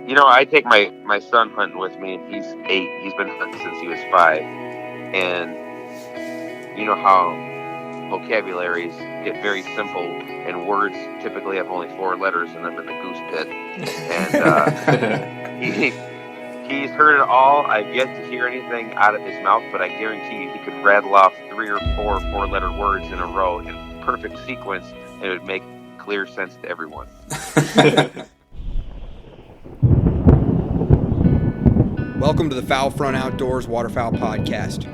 I take my son hunting with me, and he's 8. He's been hunting since he was 5, and you know how vocabularies get very simple, and words typically have only 4 letters in them in the goose pit. And he he's heard it all. I've yet to hear anything out of his mouth, but I guarantee you he could rattle off 3 or 4 4-letter words in a row in perfect sequence, and it would make clear sense to everyone. Welcome to the Foul Front Outdoors Waterfowl Podcast,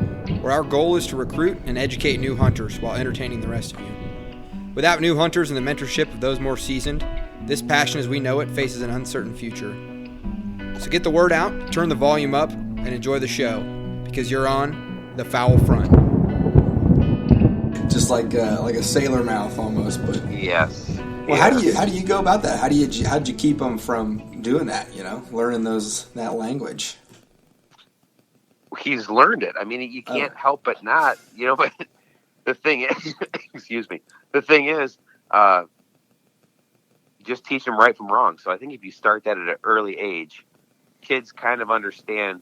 where our goal is to recruit and educate new hunters while entertaining the rest of you. Without new hunters and the mentorship of those more seasoned, this passion as we know it faces an uncertain future. So get the word out, turn the volume up, and enjoy the show, because you're on the Foul Front. Just like a sailor mouth almost, but Yes. Well, yes. how do you go about that? How did you keep them from doing that? Learning that language. He's learned it. I mean, you can't help but not, but the thing is, excuse me, the thing is, just teach them right from wrong. So I think if you start that at an early age, kids kind of understand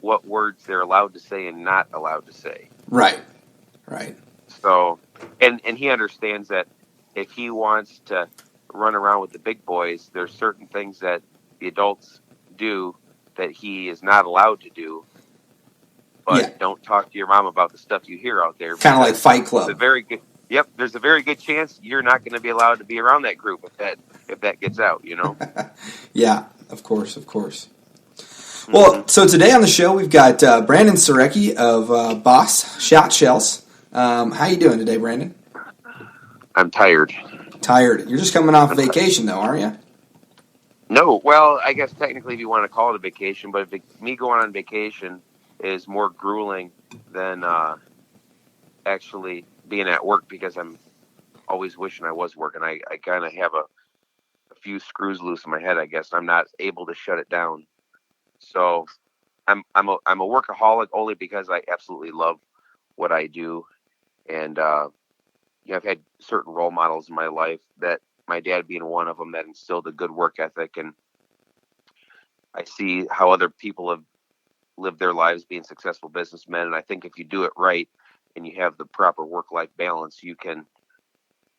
what words they're allowed to say and not allowed to say. Right. So, and he understands that if he wants to run around with the big boys, there's certain things that the adults do that he is not allowed to do. But Don't talk to your mom about the stuff you hear out there. Kind of like Fight Club. There's a very good chance you're not going to be allowed to be around that group if that gets out, Yeah, of course. Well, so today on the show we've got Brandon Surecki of Boss Shot Shells. How you doing today, Brandon? I'm tired. Tired. You're just coming off vacation, though, aren't you? No, well, I guess technically if you want to call it a vacation, but me going on vacation is more grueling than actually being at work, because I'm always wishing I was working. I kind of have a few screws loose in my head, I guess. I'm not able to shut it down. So I'm a workaholic only because I absolutely love what I do. And I've had certain role models in my life, that my dad being one of them, that instilled a good work ethic, and I see how other people have lived their lives being successful businessmen. And I think if you do it right and you have the proper work-life balance, you can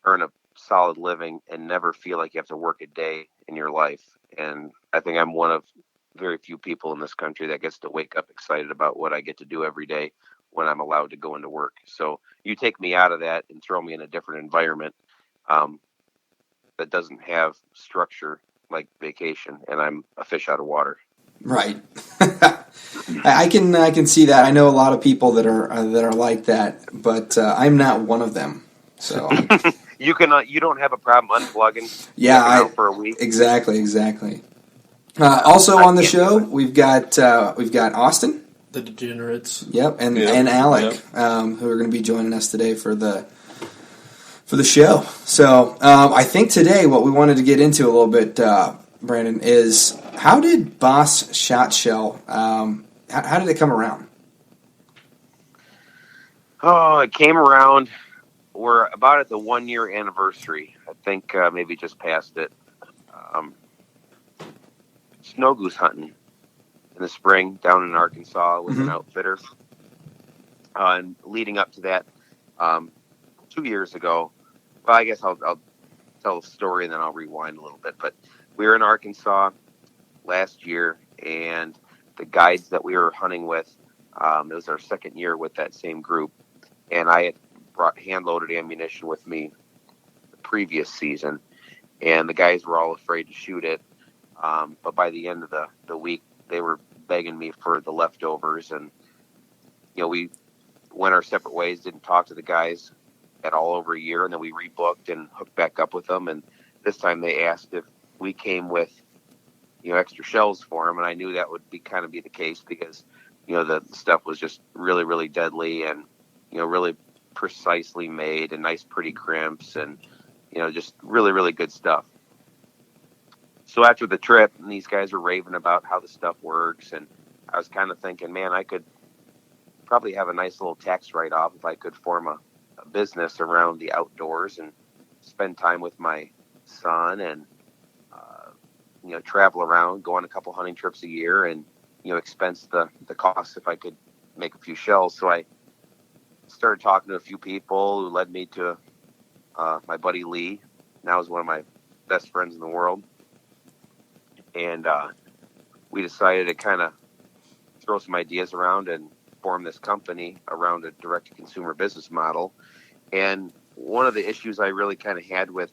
earn a solid living and never feel like you have to work a day in your life. And I think I'm one of very few people in this country that gets to wake up excited about what I get to do every day when I'm allowed to go into work. So you take me out of that and throw me in a different environment that doesn't have structure like vacation, and I'm a fish out of water. Right. I can see that. I know a lot of people that are like that, but I'm not one of them. So you don't have a problem unplugging. Yeah, for a week. Exactly. Also on the show, we've got Austin, the Degenerates. Yep, and Alec, who are going to be joining us today for the show. So I think today what we wanted to get into a little bit, Brandon, is how did Boss Shot Shell, how did it come around? Oh, it came around. We're about at the 1-year anniversary. I think maybe just past it. Snow goose hunting in the spring down in Arkansas with an outfitter. And leading up to that, 2 years ago, well, I guess I'll tell the story and then I'll rewind a little bit. But we were in Arkansas last year, and the guides that we were hunting with, it was our second year with that same group, and I had brought hand-loaded ammunition with me the previous season, and the guys were all afraid to shoot it. But by the end of the week, they were begging me for the leftovers, and we went our separate ways, didn't talk to the guys at all over a year, and then we rebooked and hooked back up with them. And this time they asked if we came with extra shells for them, and I knew that would be the case, because the stuff was just really, really deadly, and really precisely made, and nice pretty crimps, and just really, really good stuff. So after the trip, and these guys were raving about how the stuff works, and I was kind of thinking, man, I could probably have a nice little tax write-off if I could form a business around the outdoors and spend time with my son and travel around, go on a couple hunting trips a year, and expense the cost if I could make a few shells. So I started talking to a few people who led me to my buddy Lee. Now is one of my best friends in the world, and we decided to kind of throw some ideas around and form this company around a direct-to-consumer business model. And one of the issues I really kind of had with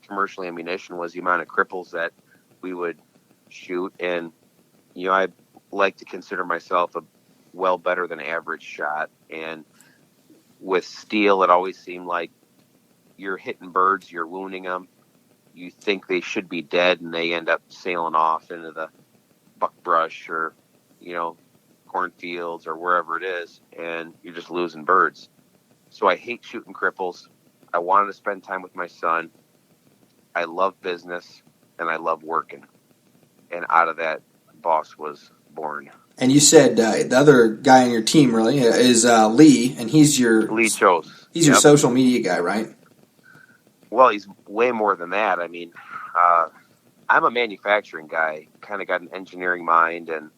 commercial ammunition was the amount of cripples that we would shoot. And, I like to consider myself a well better than average shot. And with steel, it always seemed like you're hitting birds, you're wounding them. You think they should be dead, and they end up sailing off into the buckbrush or, cornfields or wherever it is, and you're just losing birds. So I hate shooting cripples. I wanted to spend time with my son. I love business, and I love working. And out of that, Boss was born. And you said the other guy on your team really is Lee, and he's your Lee Chose. He's your social media guy, right? Well, he's way more than that. I mean, I'm a manufacturing guy, kind of got an engineering mind and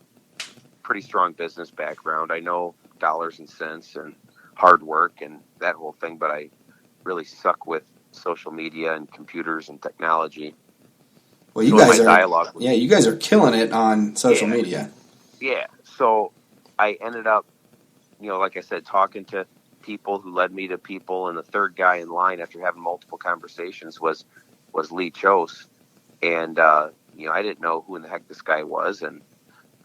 pretty strong business background. I know dollars and cents and hard work and that whole thing, but I really suck with social media and computers and technology. Well, you guys are killing it on social media. Yeah. So I ended up, like I said, talking to people who led me to people, and the third guy in line after having multiple conversations was Lee Chose. And, I didn't know who in the heck this guy was, and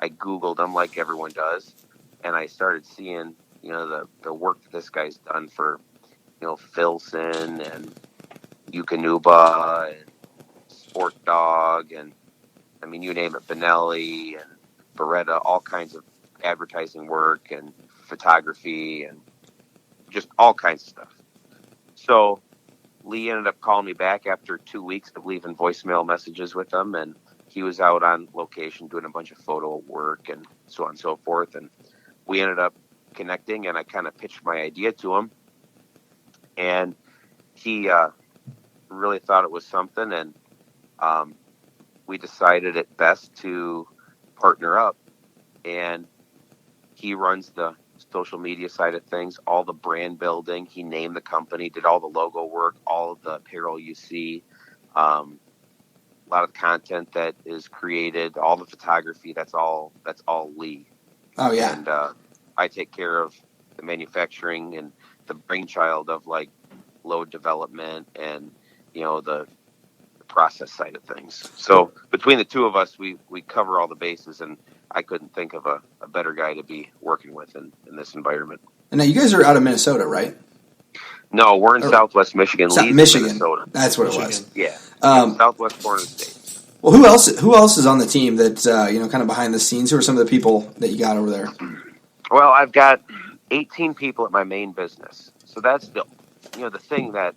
I Googled him like everyone does, and I started seeing, the work that this guy's done for, Filson and Eukanuba and Sport Dog, and I mean, you name it, Benelli and Beretta, all kinds of advertising work and photography and just all kinds of stuff. So Lee ended up calling me back after 2 weeks of leaving voicemail messages with him, and he was out on location doing a bunch of photo work and so on and so forth. And we ended up connecting, and I kind of pitched my idea to him, and he really thought it was something, and we decided it best to partner up. And he runs the social media side of things, all the brand building. He named the company, did all the logo work, all of the apparel you see, a lot of the content that is created, all the photography. That's all Lee. Oh yeah. And I take care of the manufacturing and the brainchild of like load development and the process side of things. So between the two of us, we cover all the bases, and I couldn't think of a better guy to be working with in this environment. And now you guys are out of Minnesota, right? No, we're in Southwest Michigan, Michigan. Minnesota. That's what it was. Yeah, southwest corner of the state. Well, who else is on the team that kind of behind the scenes? Who are some of the people that you got over there? Well, I've got 18 people at my main business, so that's the thing that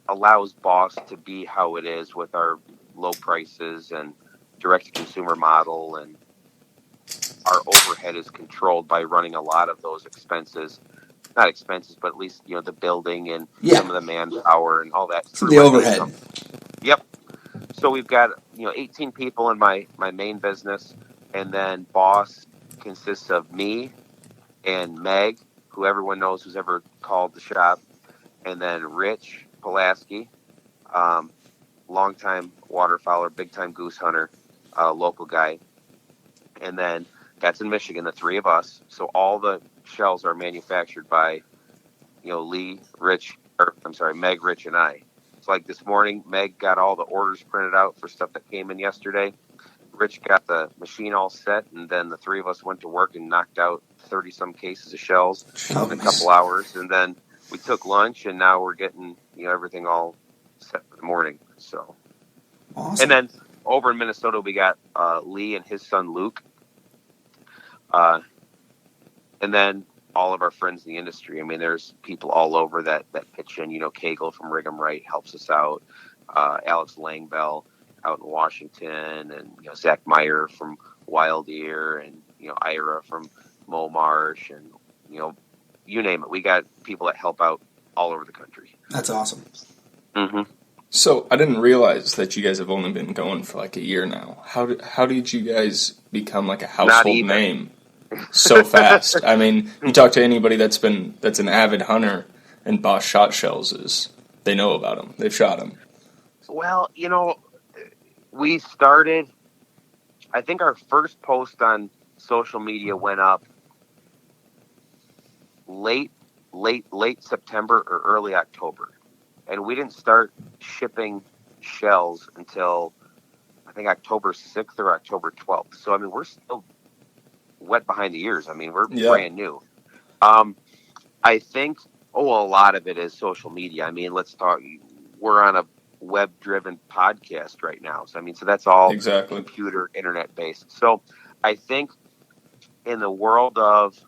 allows Boss to be how it is with our low prices and direct-to-consumer model, and our overhead is controlled by running a lot of those expenses. Not expenses, but at least, the building and some of the manpower and all that. The overhead. Yep. So we've got, 18 people in my main business, and then Boss consists of me and Meg, who everyone knows who's ever called the shop, and then Rich Pulaski, longtime waterfowler, big-time goose hunter, local guy. And then that's in Michigan, the three of us. So all the shells are manufactured by, Meg, Rich, and I. So like this morning, Meg got all the orders printed out for stuff that came in yesterday. Rich got the machine all set, and then the three of us went to work and knocked out 30-some cases of shells in a couple hours. And then we took lunch, and now we're getting, everything all set for the morning. So, awesome. And then over in Minnesota, we got Lee and his son Luke, and then all of our friends in the industry. I mean, there's people all over that pitch in. Cagle from Brigham Wright helps us out. Alex Langbell out in Washington, and Zach Meyer from Wild Ear, and Ira from Mo Marsh, and you name it. We got people that help out all over the country. That's awesome. Mm-hmm. So I didn't realize that you guys have only been going for like a year now. How did you guys become like a household name so fast? I mean, you talk to anybody that's an avid hunter, and Boss shot shells they know about them. They've shot them. Well, we started. I think our first post on social media went up late September or early October, and we didn't start shipping shells until I think October 6th or October 12th. So I mean, we're still wet behind the ears. I mean, we're brand new. I think a lot of it is social media. I mean, let's talk. We're on a web-driven podcast right now, so I mean, so that's all computer, internet-based. So I think in the world of,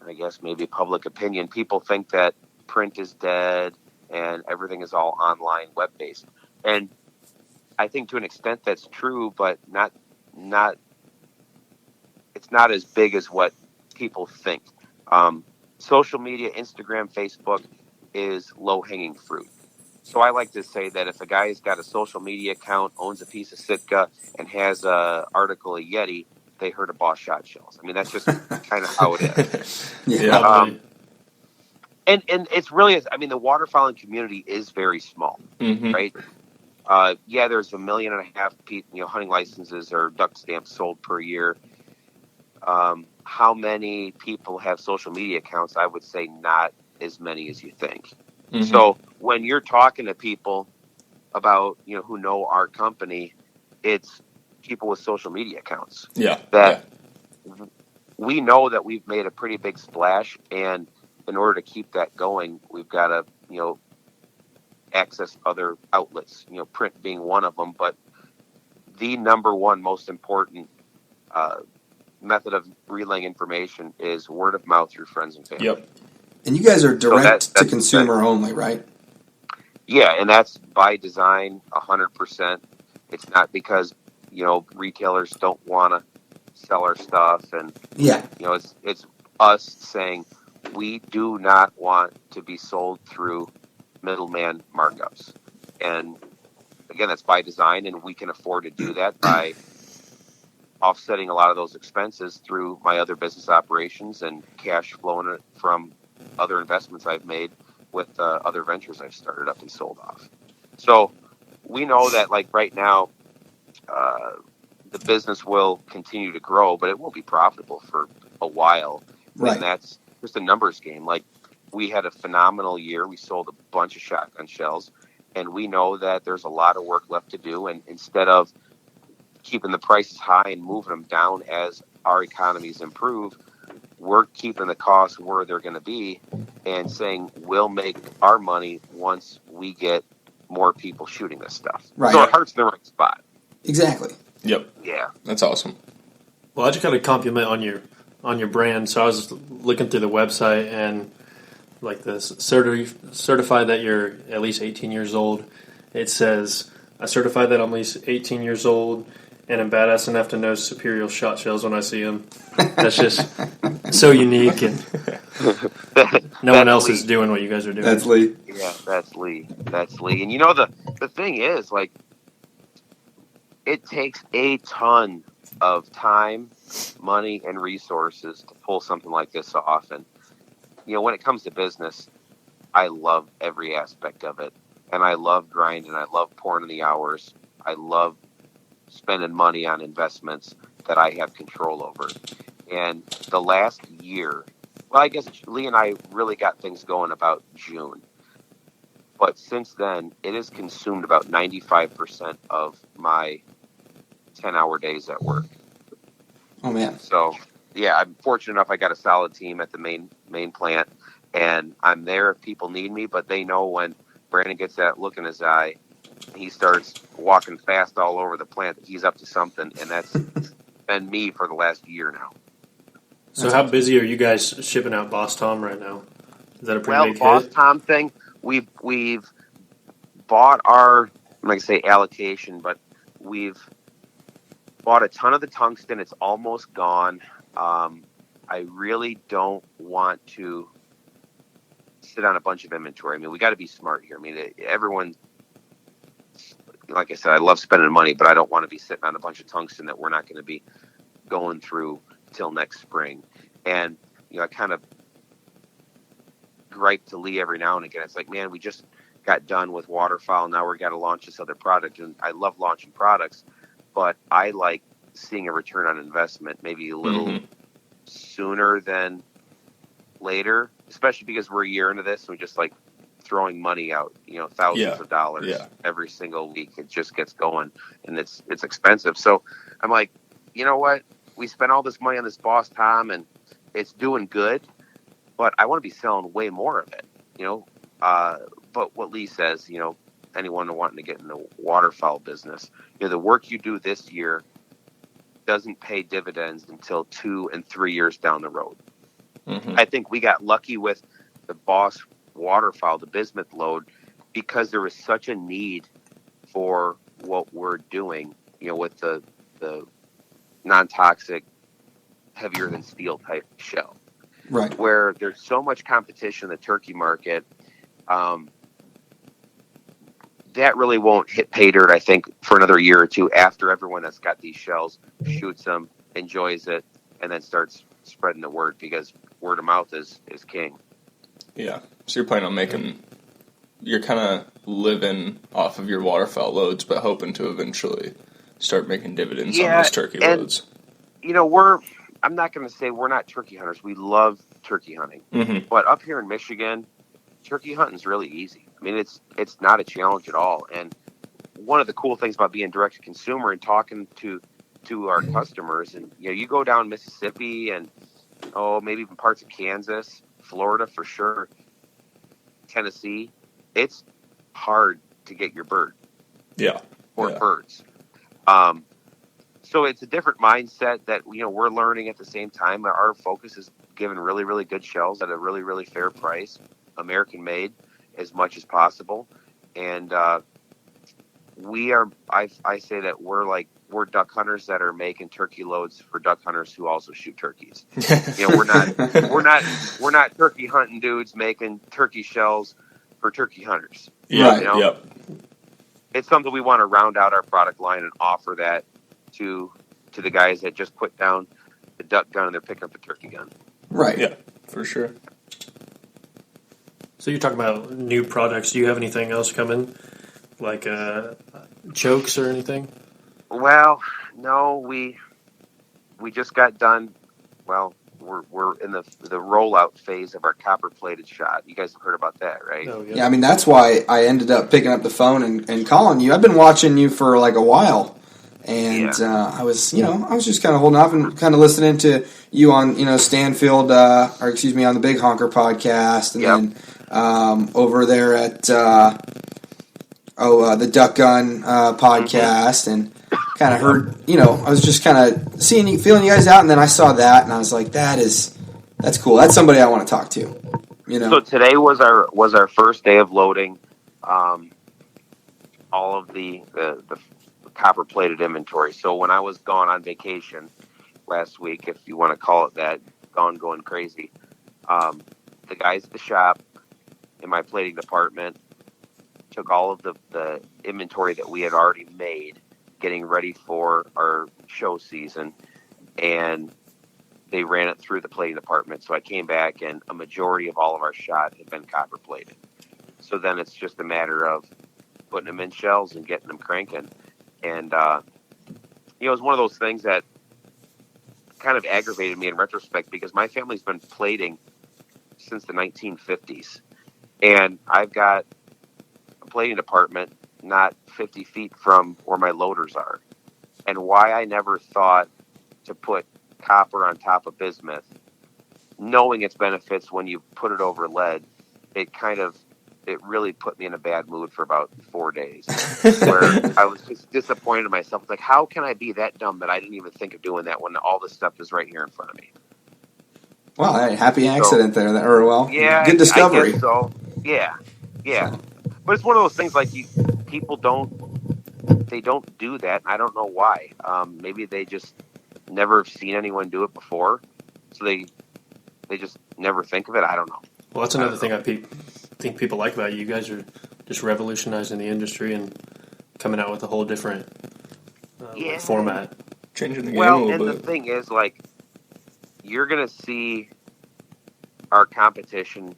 I guess maybe public opinion, people think that print is dead and everything is all online, web-based, and I think to an extent that's true, but not. It's not as big as what people think. Social media, Instagram, Facebook is low-hanging fruit. So I like to say that if a guy's got a social media account, owns a piece of Sitka, and has an article of Yeti, they heard of Boss shot shells. I mean, that's just kind of how it is. And it's really, I mean, the waterfowling community is very small, right? There's 1.5 million hunting licenses or duck stamps sold per year. How many people have social media accounts? I would say not as many as you think. So when you're talking to people about, who know our company, it's people with social media accounts. We know that we've made a pretty big splash, and in order to keep that going, we've got to, access other outlets, print being one of them. But the number one most important method of relaying information is word of mouth through friends and family. And you guys are direct to consumer only, right? Yeah, and that's by design, 100%. It's not because, retailers don't want to sell our stuff. And, it's us saying we do not want to be sold through middleman markups. And, again, that's by design, and we can afford to do that by offsetting a lot of those expenses through my other business operations and cash flowing it from other investments I've made with other ventures I've started up and sold off. So we know that, like, right now, the business will continue to grow, but it won't be profitable for a while. Right. And that's just a numbers game. Like, we had a phenomenal year. We sold a bunch of shotgun shells, and we know that there's a lot of work left to do. And instead of keeping the prices high and moving them down as our economies improve, we're keeping the costs where they're going to be and saying we'll make our money once we get more people shooting this stuff. Right. So our heart's in the right spot. Exactly. Yep. Yeah. That's awesome. Well, I just got a compliment on your brand. So I was looking through the website, and like this certify that you're at least 18 years old. It says, I certify that I'm at least 18 years old and I'm badass enough to know superior shot shells when I see them. That's just so unique, and no one else is doing what you guys are doing. That's Lee. Yeah, that's Lee. And the thing is, like, it takes a ton of time, money, and resources to pull something like this off. And, when it comes to business, I love every aspect of it. And I love grinding. I love pouring in the hours. I love spending money on investments that I have control over. And the last year, well, I guess Lee and I really got things going about June. But since then, it has consumed about 95% of my 10-hour days at work. Oh, man. So, yeah, I'm fortunate enough. I got a solid team at the main plant, and I'm there if people need me. But they know when Brandon gets that look in his eye, he starts walking fast all over the plant that he's up to something, and that's been me for the last year now. So how busy are you guys shipping out Boss Tom right now? Is that a pretty big Boss hit? Tom thing, we've bought our, I'm not going to say allocation, but we've bought a ton of the tungsten. It's almost gone. I really don't want to sit on a bunch of inventory. I mean, we got to be smart here. I mean, everyone like I said, I love spending money, but I don't want to be sitting on a bunch of tungsten that we're not going to be going through till next spring. And, I kind of gripe to Lee every now and again. It's like, man, we just got done with waterfowl. Now we got to launch this other product. And I love launching products, but I like seeing a return on investment maybe a little sooner than later, especially because we're a year into this and we just like throwing money out, thousands of dollars every single week. It just gets going and it's expensive. So I'm like, you know what? We spent all this money on this Boss Tom and it's doing good, but I want to be selling way more of it, but what Lee says, anyone wanting to get in the waterfowl business, the work you do this year doesn't pay dividends until 2 and 3 years down the road. I think we got lucky with the Boss waterfowl, the bismuth load, because there was such a need for what we're doing, with the non-toxic, heavier than steel type shell. Right. Where there's so much competition in the turkey market, that really won't hit pay dirt, I think, for another year or two after everyone that's got these shells shoots them, enjoys it, and then starts spreading the word, because word of mouth is king. Yeah. So you're planning on you're kind of living off of your waterfowl loads, but hoping to eventually start making dividends on those turkey loads. I'm not going to say we're not turkey hunters. We love turkey hunting. But up here in Michigan, turkey hunting is really easy. I mean, it's not a challenge at all. And one of the cool things about being direct to consumer and talking to our customers, and you go down Mississippi and maybe even parts of Kansas, Florida for sure, Tennessee, it's hard to get your bird. Or birds. So it's a different mindset that we're learning at the same time. Our focus is giving really, really good shells at a really, really fair price, American made as much as possible. And we are, I say that we're duck hunters that are making turkey loads for duck hunters who also shoot turkeys. We're not turkey hunting dudes making turkey shells for turkey hunters. It's something we want to round out our product line and offer that to the guys that just put down the duck gun and they're picking up the turkey gun. Right. Yeah, for sure. So you're talking about new products. Do you have anything else coming, like chokes or anything? Well, no, we just got done. Well, we're in the rollout phase of our copper-plated shot. You guys have heard about that, right? Oh, Yeah, I mean, that's why I ended up picking up the phone and calling you. I've been watching you for like a while. And I was just kind of holding off and kind of listening to you on, Stanfield, on the Big Honker podcast, and then over there at the Duck Gun podcast, and kind of heard, I was just kind of feeling you guys out, and then I saw that, and I was like, that's cool. That's somebody I want to talk to. So today was our first day of loading all of the copper-plated inventory. So when I was gone on vacation last week, if you want to call it that, going crazy, the guys at the shop in my plating department took all of the inventory that we had already made, getting ready for our show season, and they ran it through the plating department. So I came back, and a majority of all of our shot had been copper-plated. So then it's just a matter of putting them in shells and getting them cranking. And, it was one of those things that kind of aggravated me in retrospect, because my family's been plating since the 1950s. And I've got a plating department not 50 feet from where my loaders are. And why I never thought to put copper on top of bismuth, knowing its benefits when you put it over lead, it really put me in a bad mood for about 4 days, where I was just disappointed in myself. Like, how can I be that dumb that I didn't even think of doing that when all this stuff is right here in front of me? Well, hey, happy accident there. Yeah, good discovery. I guess so. Yeah. So. But it's one of those things like people don't do that. And I don't know why. Maybe they just never have seen anyone do it before, so they just never think of it. I don't know. Well, that's another thing I think people like about you. You guys are just revolutionizing the industry and coming out with a whole different format. Changing the game a little bit. The thing is, like, you're going to see our competition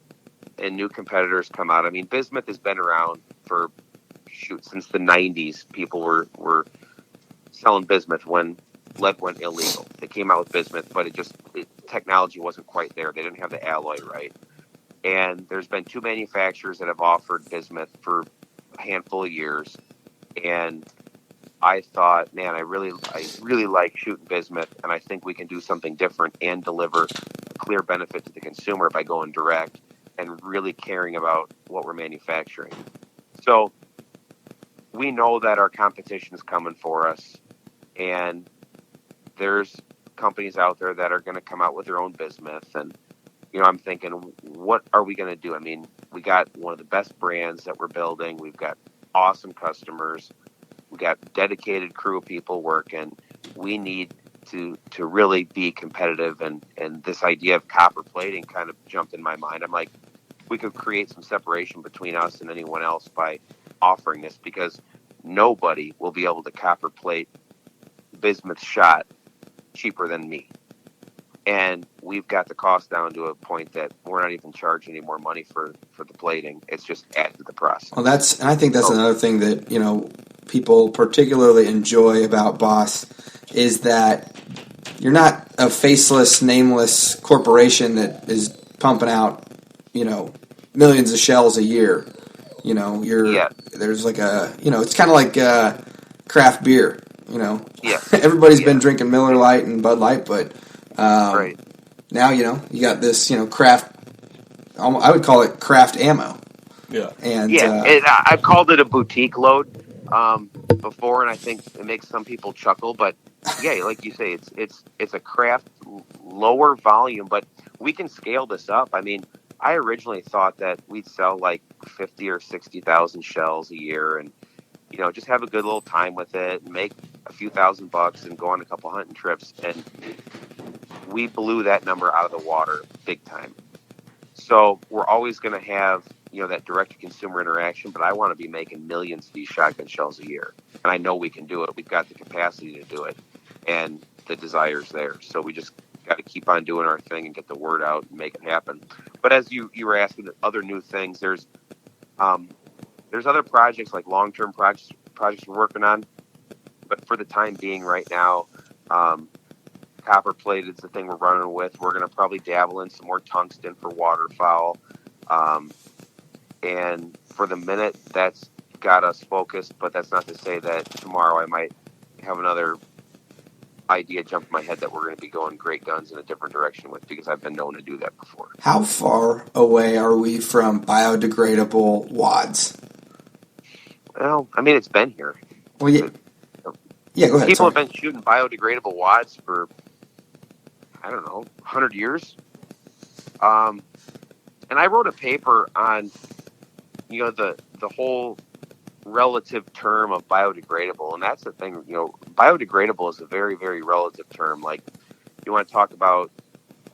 and new competitors come out. I mean, bismuth has been around for, since the 90s. People were selling bismuth when lead went illegal. They came out with bismuth, but technology wasn't quite there. They didn't have the alloy right. And there's been 2 manufacturers that have offered bismuth for a handful of years. And I thought, man, I really like shooting bismuth, and I think we can do something different and deliver a clear benefit to the consumer by going direct and really caring about what we're manufacturing. So we know that our competition is coming for us, and there's companies out there that are going to come out with their own bismuth. And, I'm thinking, what are we going to do? I mean, we got one of the best brands that we're building. We've got awesome customers. We got dedicated crew of people working. We need to really be competitive. And this idea of copper plating kind of jumped in my mind. I'm like, we could create some separation between us and anyone else by offering this, because nobody will be able to copper plate bismuth shot cheaper than me. And we've got the cost down to a point that we're not even charging any more money for the plating. It's just added to the process. Well, and I think that's another thing that, people particularly enjoy about Boss is that you're not a faceless, nameless corporation that is pumping out, millions of shells a year. There's like it's kind of like craft beer. Yeah. Everybody's been drinking Miller Lite and Bud Light, but right. Now, you got this, craft, I would call it craft ammo. Yeah. And I've called it a boutique load before, and I think it makes some people chuckle, but yeah, like you say, it's a craft, lower volume, but we can scale this up. I mean, I originally thought that we'd sell like 50 or 60,000 shells a year, and just have a good little time with it, and make a few $1,000 and go on a couple hunting trips. And we blew that number out of the water big time. So we're always going to have, that direct to consumer interaction, but I want to be making millions of these shotgun shells a year. And I know we can do it. We've got the capacity to do it, and the desire's there. So we just got to keep on doing our thing and get the word out and make it happen. But as you were asking, other new things, there's other projects, like long-term projects we're working on. But for the time being right now, copper plated is the thing we're running with. We're going to probably dabble in some more tungsten for waterfowl. And for the minute, that's got us focused, but that's not to say that tomorrow I might have another idea jump in my head that we're going to be going great guns in a different direction with, because I've been known to do that before. How far away are we from biodegradable wads? Well, I mean, it's been here. Well, yeah, go ahead. People have been shooting biodegradable wads for, 100 years. And I wrote a paper on, the whole relative term of biodegradable. And that's the thing, biodegradable is a very, very relative term. Like, you want to talk about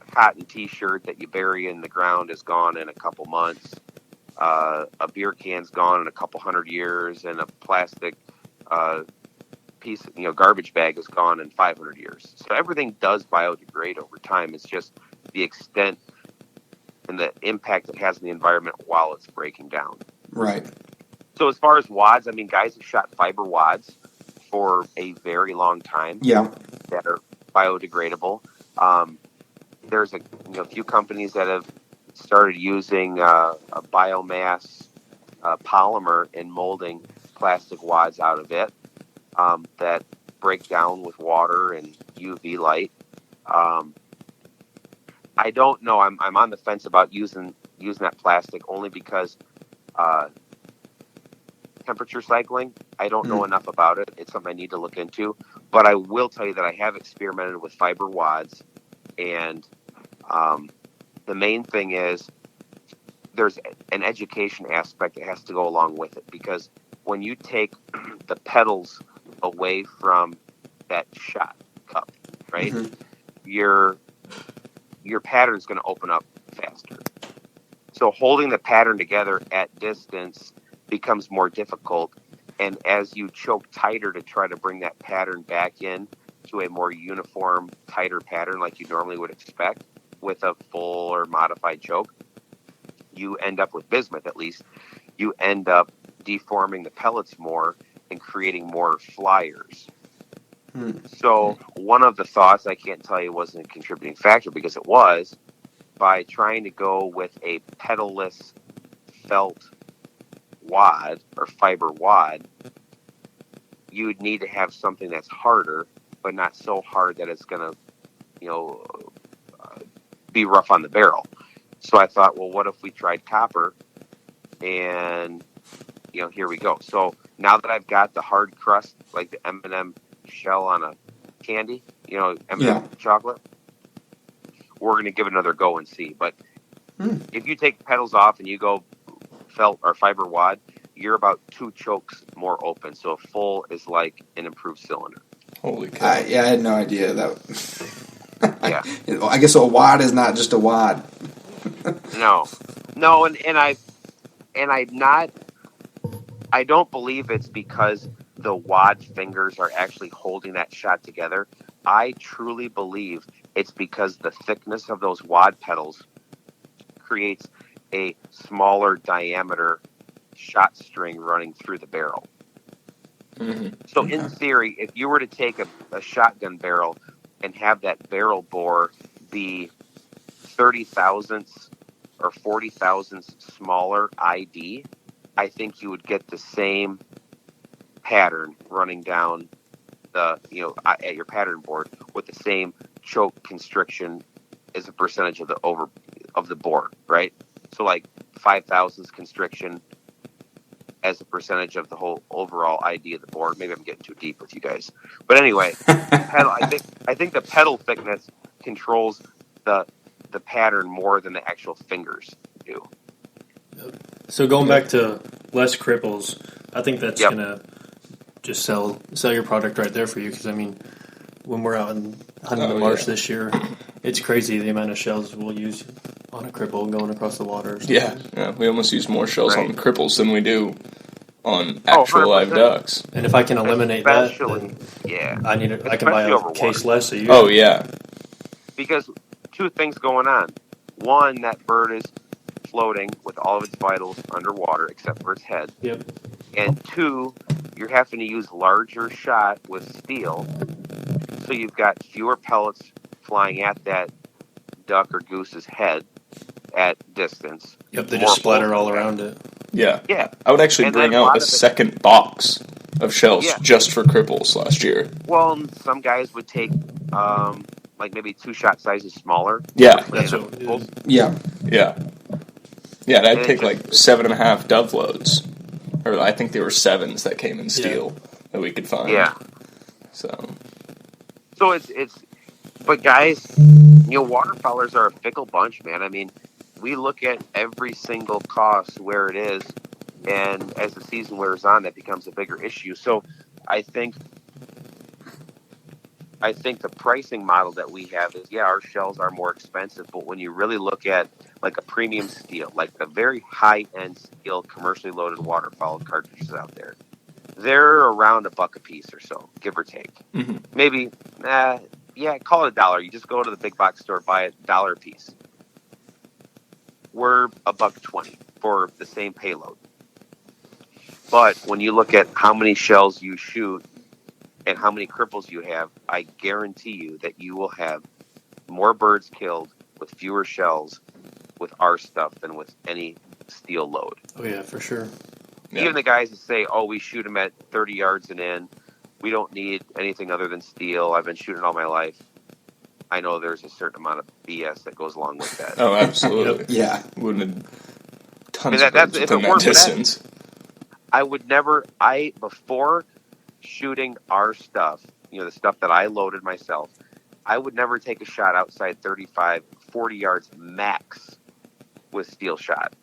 a cotton t-shirt that you bury in the ground is gone in a couple months. A beer can's gone in a couple 100 years, and a plastic piece, garbage bag is gone in 500 years. So everything does biodegrade over time. It's just the extent and the impact it has on the environment while it's breaking down. Right. So as far as wads, I mean, guys have shot fiber wads for a very long time. Yeah. That are biodegradable. There's a few companies that have started using a biomass polymer and molding plastic wads out of it that break down with water and UV light. I don't know. I'm on the fence about using that plastic, only because temperature cycling, I don't know enough about it. It's something I need to look into. But I will tell you that I have experimented with fiber wads, and the main thing is there's an education aspect that has to go along with it, because when you take the pedals away from that shot cup, right, your pattern's going to open up faster. So holding the pattern together at distance becomes more difficult, And as you choke tighter to try to bring that pattern back in to a more uniform, tighter pattern like you normally would expect with a full or modified choke, you end up with bismuth, at least, you end up deforming the pellets more and creating more flyers. So one of the thoughts, I can't tell you wasn't a contributing factor, because it was, by trying to go with a pedalless felt wad or fiber wad, you would need to have something that's harder, but not so hard that it's going to, be rough on the barrel. So I thought, well, what if we tried copper? And, here we go. So now that I've got the hard crust, like the M&M shell on a candy, M&M chocolate, we're going to give it another go and see. But if you take the pedals off and you go felt or fiber wad, you're about 2 chokes more open. So a full is like an improved cylinder. Holy cow. I had no idea that. Yeah. I guess a wad is not just a wad. No, I don't believe it's because the wad fingers are actually holding that shot together. I truly believe it's because the thickness of those wad pedals creates a smaller diameter shot string running through the barrel. So in theory, if you were to take a shotgun barrel and have that barrel bore be 30 thousandths or 40 thousandths smaller ID, I think you would get the same pattern running down the, at your pattern board with the same choke constriction as a percentage of the bore, right? So like 5 thousandths constriction as a percentage of the whole overall ID of the board. Maybe I'm getting too deep with you guys, but anyway, I think the pedal thickness controls the pattern more than the actual fingers do. So going back to less cripples, I think that's gonna just sell your product right there for you. Because I mean, when we're out in hunting the marsh this year, it's crazy the amount of shells we'll use on a cripple going across the water. Yeah, we almost use more shells on cripples than we do on actual live ducks. And if I can eliminate that, then I can buy a case less of you. Oh yeah, because 2 things going on. One, that bird is floating with all of its vitals underwater except for its head. Yep. And 2, you're having to use larger shot with steel, so you've got fewer pellets flying at that duck or goose's head at distance. Yep, they just splatter all around it. Yeah. Yeah. I would actually bring out a second box of shells just for cripples last year. Well, some guys would take like maybe 2 shot sizes smaller. Yeah. That's what, Yeah. Yeah, and I'd take like 7.5 dove loads. Or I think there were 7s that came in steel that we could find. Yeah. So it's but guys, waterfowlers are a fickle bunch, man. I mean, we look at every single cost where it is, and as the season wears on, that becomes a bigger issue. So I think the pricing model that we have is, our shells are more expensive, but when you really look at like a premium steel, like the very high-end steel commercially loaded waterfowl cartridges out there, they're around $1 a piece or so, give or take. Mm-hmm. Maybe, call it $1. You just go to the big box store, buy it $1 a piece. We're $1.20 for the same payload. But when you look at how many shells you shoot and how many cripples you have, I guarantee you that you will have more birds killed with fewer shells with our stuff than with any steel load. Oh yeah, for sure. Yeah. Even the guys that say, we shoot them at 30 yards and in, we don't need anything other than steel. I've been shooting all my life. I know there's a certain amount of BS that goes along with that. Oh, absolutely. Yeah. Wouldn't have tons of birds within that distance. I would never, before shooting our stuff, the stuff that I loaded myself, I would never take a shot outside 35, 40 yards max with steel shot.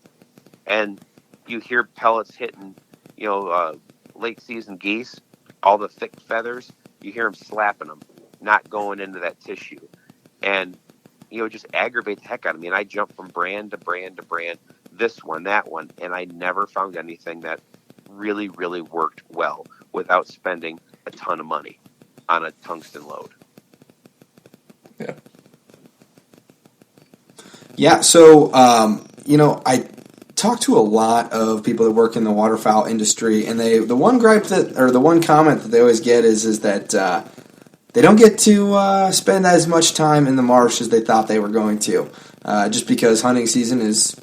And you hear pellets hitting, late season geese, all the thick feathers, you hear them slapping them, not going into that tissue. And, just aggravate the heck out of me. And I jump from brand to brand to brand, this one, that one, and I never found anything that really, really worked well without spending a ton of money on a tungsten load. Yeah. Yeah. So, I talk to a lot of people that work in the waterfowl industry, and the one comment that they always get is that they don't get to spend as much time in the marsh as they thought they were going to, just because hunting season is,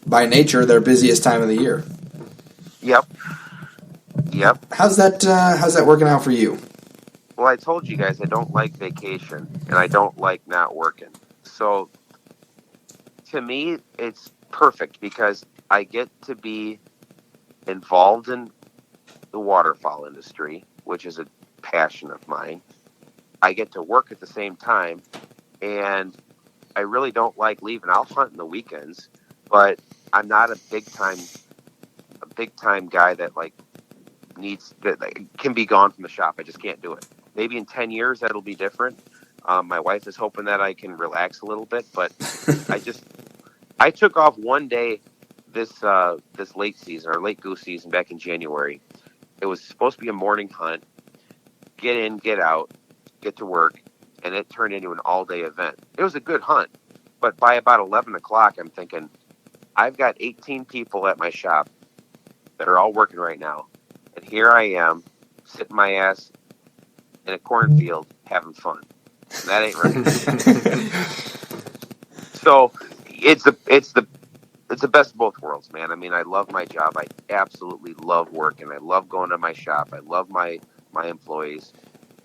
by nature, their busiest time of the year. Yep. How's that working out for you? Well, I told you guys I don't like vacation, and I don't like not working. So, to me, it's perfect because I get to be involved in the waterfowl industry, which is a passion of mine. I get to work at the same time, and I really don't like leaving. I'll hunt in the weekends, but I'm not a big time guy that can be gone from the shop. I just can't do it. Maybe in 10 years that'll be different. My wife is hoping that I can relax a little bit, but I took off one day this late season or late goose season back in January. It was supposed to be a morning hunt, get in, get out, get to work, and it turned into an all-day event. It was a good hunt, but by about 11 o'clock, I'm thinking, I've got 18 people at my shop that are all working right now, and here I am, sitting my ass in a cornfield having fun. And that ain't right. So it's the best of both worlds, man. I mean, I love my job. I absolutely love working. I love going to my shop. I love my employees,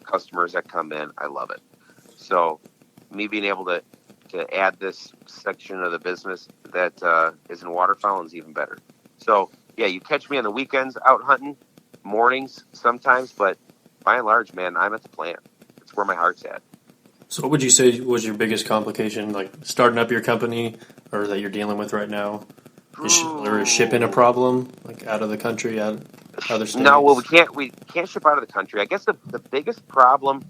customers that come in. I love it. So me being able to add this section of the business that is in waterfowl is even better. So yeah, you catch me on the weekends out hunting, mornings sometimes, but by and large, man, I'm at the plant. It's where my heart's at. So what would you say was your biggest complication, like starting up your company or that you're dealing with right now? Is shipping a problem, like out of the country, out other states? No, well, we can't ship out of the country. I guess the biggest problem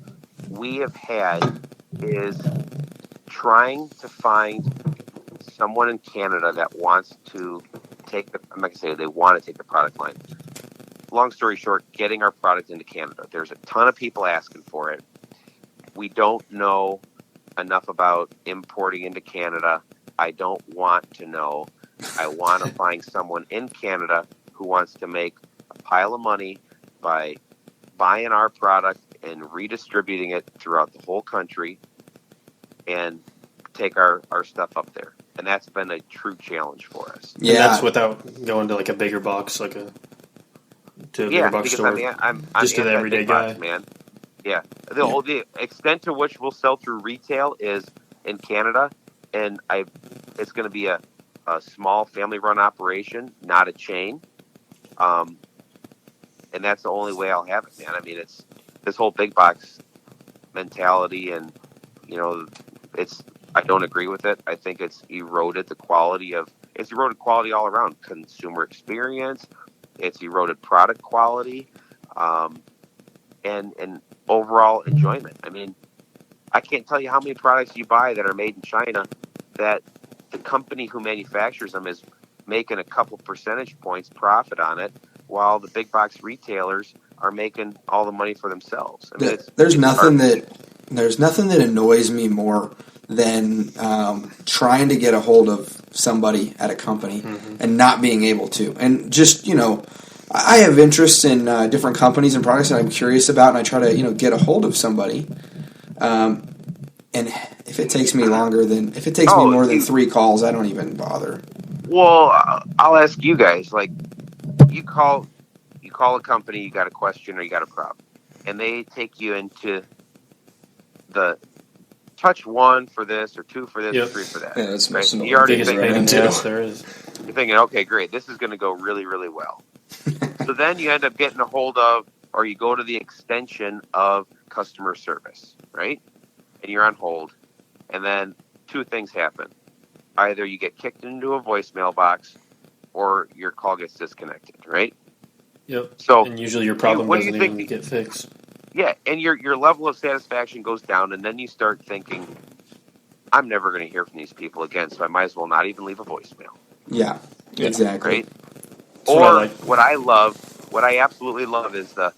we have had is trying to find someone in Canada that wants to I'm not going to say they want to take the product line. Long story short, getting our product into Canada. There's a ton of people asking for it. We don't know enough about importing into Canada. I don't want to know. I want to find someone in Canada who wants to make a pile of money by buying our product and redistributing it throughout the whole country and take our stuff up there. And that's been a true challenge for us. Yeah. And that's without going to like a bigger box, to a bigger box store. I'm just to the everyday guy, box, man. Yeah, the extent to which we'll sell through retail is in Canada, and it's going to be a small family-run operation, not a chain, and that's the only way I'll have it, man. I mean, it's this whole big box mentality, and I don't agree with it. I think it's eroded quality all around. Consumer experience, it's eroded product quality, and overall enjoyment. I mean, I can't tell you how many products you buy that are made in China that the company who manufactures them is making a couple percentage points profit on it, while the big box retailers are making all the money for themselves. I mean, there's nothing that annoys me more than trying to get a hold of somebody at a company and not being able to. And just, I have interests in different companies and products that I'm curious about, and I try to, get a hold of somebody. And if it takes me more than 3 calls, I don't even bother. Well, I'll ask you guys, you call a company, you got a question or you got a problem, and they take you into the touch 1 for this or 2 for this or 3 for that. Yeah, that's right? You're already thinking, there is. You're thinking, okay, great, this is going to go really, really well. So then you end up getting a hold of, or you go to the extension of customer service, right? And you're on hold. And then 2 things happen. Either you get kicked into a voicemail box or your call gets disconnected, right? Yep. So, and usually your problem doesn't even get fixed. Yeah, and your level of satisfaction goes down, and then you start thinking, I'm never going to hear from these people again, so I might as well not even leave a voicemail. Yeah, exactly. Right? What I absolutely love is the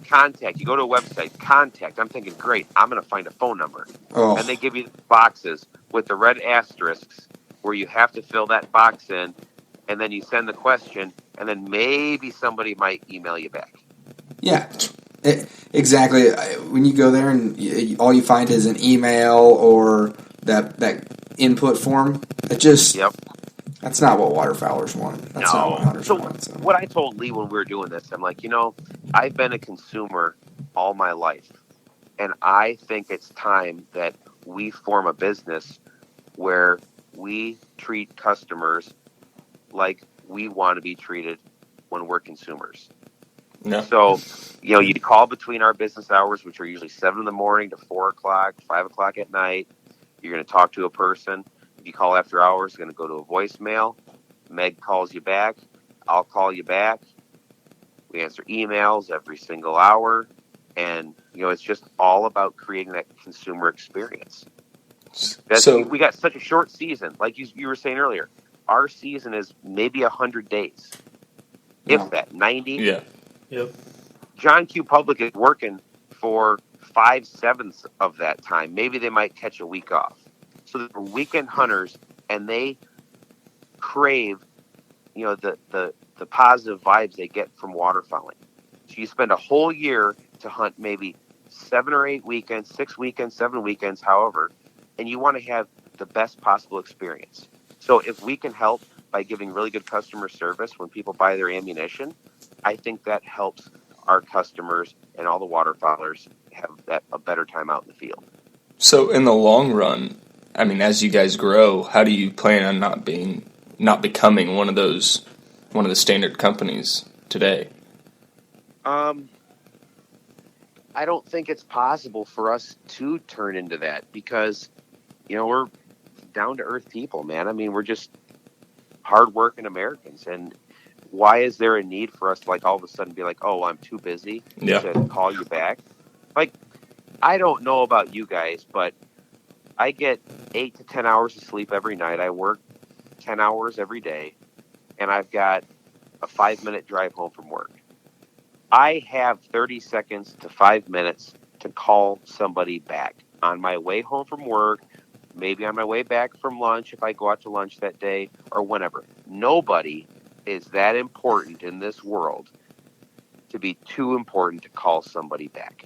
contact. You go to a website, contact. I'm thinking, great, I'm going to find a phone number. Oh. And they give you boxes with the red asterisks where you have to fill that box in, and then you send the question, and then maybe somebody might email you back. Yeah, exactly. When you go there and all you find is an email or that input form, that's not what waterfowlers want. That's not what hunters want. So. What I told Lee when we were doing this, I'm like, I've been a consumer all my life, and I think it's time that we form a business where we treat customers like we want to be treated when we're consumers. Yeah. So, you call between our business hours, which are usually 7 a.m. to 4 o'clock, 5 o'clock at night. You're going to talk to a person. If you call after hours, it's going to go to a voicemail. Meg calls you back. I'll call you back. We answer emails every single hour. And, it's just all about creating that consumer experience. We got such a short season. Like you were saying earlier, our season is maybe 100 days. If that, 90. Yeah. Yep. John Q. Public is working for 5/7 of that time. Maybe they might catch a week off. So they're weekend hunters, and they crave, the positive vibes they get from waterfowling. So you spend a whole year to hunt maybe 7 or 8 weekends, 6 weekends, 7 weekends, however, and you want to have the best possible experience. So if we can help by giving really good customer service when people buy their ammunition, I think that helps our customers and all the waterfowlers have a better time out in the field. So in the long run, I mean, as you guys grow, how do you plan on not becoming one of the standard companies today? I don't think it's possible for us to turn into that because, we're down to earth people, man. I mean, we're just hardworking Americans, and why is there a need for us to all of a sudden be like, oh, I'm too busy to call you back? I don't know about you guys, but I get 8 to 10 hours of sleep every night. I work 10 hours every day, and I've got a 5-minute drive home from work. I have 30 seconds to 5 minutes to call somebody back on my way home from work, maybe on my way back from lunch if I go out to lunch that day, or whenever. Nobody is that important in this world to be too important to call somebody back.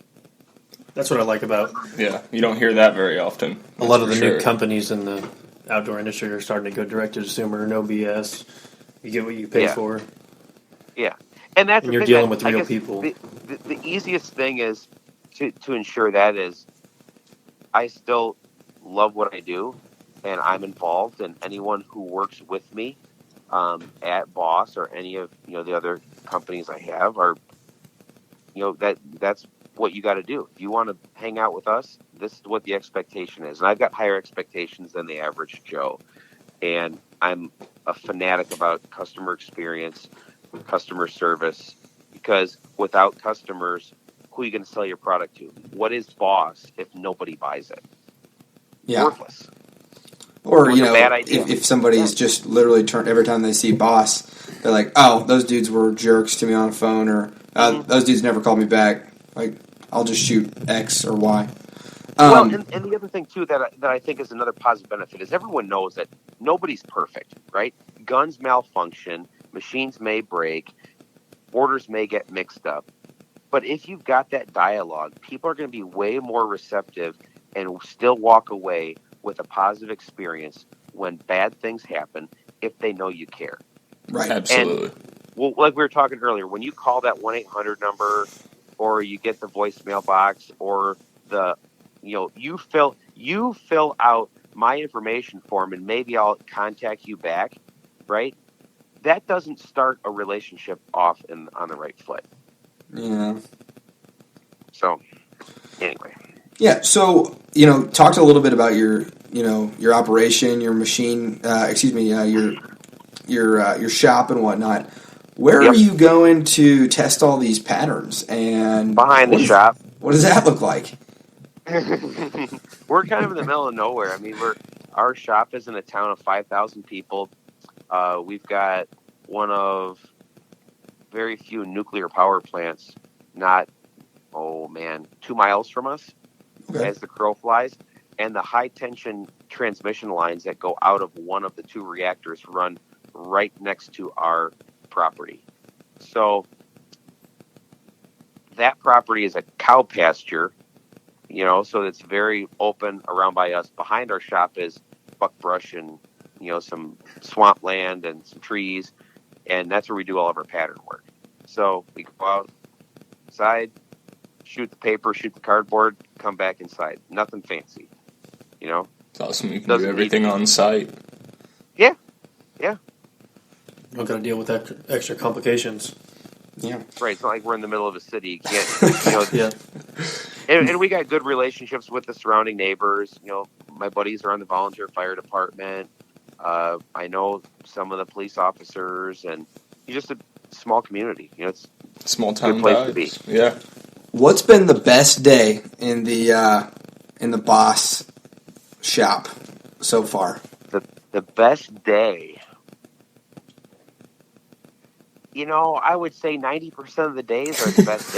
That's what I like about. Yeah, you don't hear that very often. A lot of the new companies in the outdoor industry are starting to go direct to consumer, no BS. You get what you pay for. Yeah, and you're dealing with real people. The easiest thing is to ensure that is I still love what I do, and I'm involved, and anyone who works with me at Boss or any of the other companies I have are that's what you got to do. If you want to hang out with us, this is what the expectation is. And I've got higher expectations than the average Joe. And I'm a fanatic about customer experience, customer service, because without customers, who are you going to sell your product to? What is Boss if nobody buys it? Yeah. Worthless. Or, if somebody's just literally every time they see Boss, they're like, oh, those dudes were jerks to me on the phone, or those dudes never called me back. I'll just shoot X or Y. And the other thing, too, that I think is another positive benefit is everyone knows that nobody's perfect, right? Guns malfunction, machines may break, orders may get mixed up. But if you've got that dialogue, people are going to be way more receptive and still walk away with a positive experience when bad things happen if they know you care. Right. Absolutely. And, like we were talking earlier, when you call that 1-800 number or you get the voicemail box or you fill out my information form and maybe I'll contact you back, right? That doesn't start a relationship off on the right foot. Yeah. So, anyway. Yeah, so, talked a little bit about your operation, your machine, your shop and whatnot. Where are you going to test all these patterns? And behind the shop. What does that look like? We're kind of in the middle of nowhere. I mean, our shop is in a town of 5,000 people. We've got one of very few nuclear power plants, not, 2 miles from us, as the crow flies. And the high tension transmission lines that go out of one of the 2 reactors run right next to our property. So that property is a cow pasture, so it's very open around by us. Behind our shop is buckbrush and, some swampland and some trees. And that's where we do all of our pattern work. So we go outside, shoot the paper, shoot the cardboard, come back inside. Nothing fancy, It's awesome. You can do everything on site. Yeah. Don't got to deal with extra complications. Yeah. Right. It's not like we're in the middle of a city. You can't, Yeah. And we got good relationships with the surrounding neighbors. My buddies are on the volunteer fire department. I know some of the police officers, and it's just a small community. It's Small a town good place vibes. to be. Yeah. What's been the best day in the boss shop so far? The best day. I would say 90% of the days are the best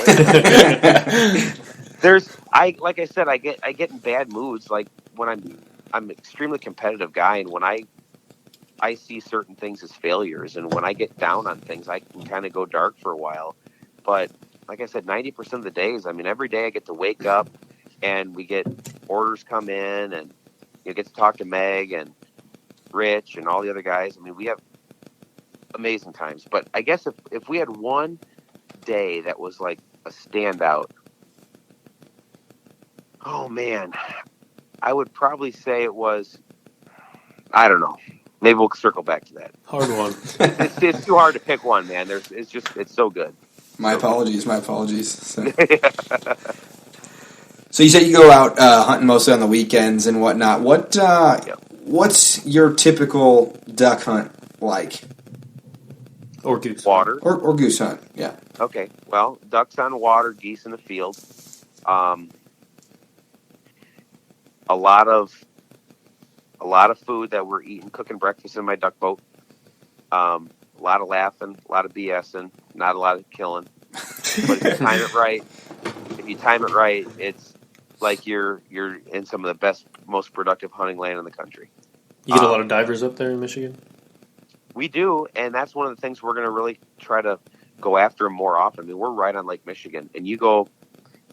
days. Like I said, I get in bad moods. Like when I'm an extremely competitive guy, and when I see certain things as failures, and when I get down on things, I can kind of go dark for a while. But like I said, 90% of the days, every day I get to wake up and we get orders come in, and you get to talk to Meg and Rich and all the other guys. We have amazing times. But I guess if we had one day that was like a standout, oh man, I would probably say it was, I don't know. Maybe we'll circle back to that. Hard one. It's too hard to pick one, man. It's so good. My apologies. So. So you said you go out hunting mostly on the weekends and whatnot. What's your typical duck hunt like? Or goose. Water. Or goose hunt, yeah. Okay, well, ducks on water, geese in the field. A lot of food that we're eating, cooking breakfast in my duck boat. A lot of laughing, a lot of BSing, not a lot of killing. But if you time it right, it's like you're in some of the best, most productive hunting land in the country. You get a lot of divers up there in Michigan? We do, and that's one of the things we're going to really try to go after more often. We're right on Lake Michigan, and you go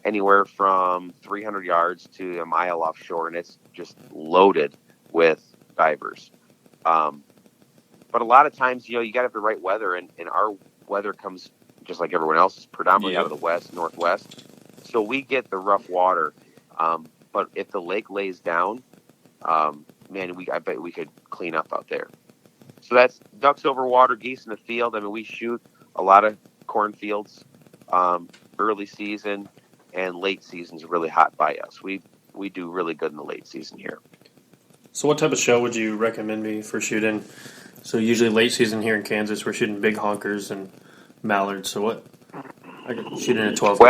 anywhere from 300 yards to a mile offshore, and it's just loaded with divers. But a lot of times, you got to have the right weather, and our weather comes, just like everyone else's, predominantly out of the west, northwest. So we get the rough water. But if the lake lays down, I bet we could clean up out there. So that's ducks over water, geese in the field. We shoot a lot of cornfields, early season, and late season's really hot by us. We do really good in the late season here. So what type of show would you recommend me for shooting? So usually late season here in Kansas, we're shooting big honkers and mallards. So what? I could shoot in a 12 gauge.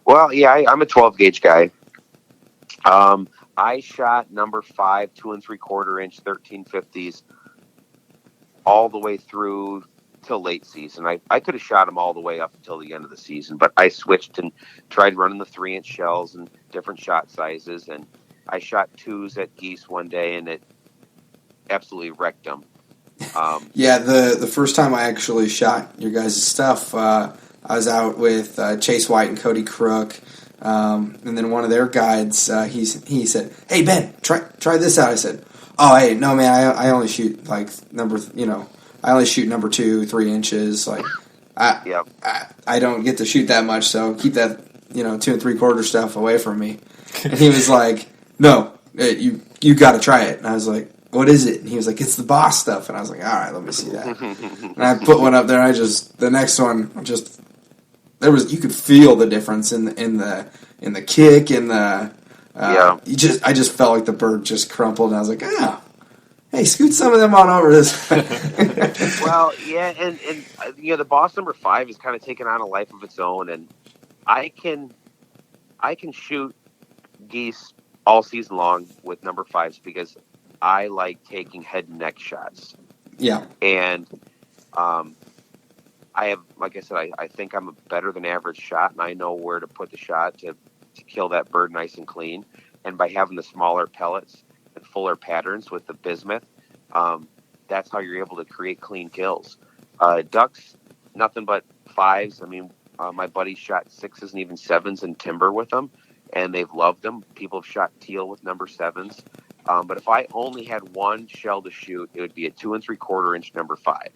I'm a 12 gauge guy. I shot number 5, 2 3/4 inch 1350s all the way through till late season. I could have shot them all the way up until the end of the season, but I switched and tried running the 3-inch shells and different shot sizes. And I shot 2s at geese one day, and it absolutely wrecked them. The first time I actually shot your guys' stuff, I was out with Chase White and Cody Crook. And then one of their guides, he said, "Hey Ben, try this out." I said, "Oh hey, no man, I only shoot like I only shoot number 2, 3 inches. Like I don't get to shoot that much, so keep that 2 3/4 stuff away from me." And he was like, "No, you got to try it." And I was like, "What is it?" And he was like, "It's the boss stuff." And I was like, "All right, let me see that." And I put one up there. And the next one you could feel the difference in the kick and the I just felt like the bird just crumpled, and I was like, hey, scoot some of them on over this way. Well, yeah, and the boss number 5 is kind of taken on a life of its own, and I can shoot geese all season long with number 5s because I like taking head and neck shots. Yeah. And I have, like I said, I think I'm a better than average shot, and I know where to put the shot to kill that bird nice and clean. And by having the smaller pellets and fuller patterns with the bismuth, that's how you're able to create clean kills. Ducks, nothing but 5s. I mean, my buddy shot 6s and even 7s in timber with them, and they've loved them. People have shot teal with number 7s. But if I only had one shell to shoot, it would be a 2 3/4 inch number 5.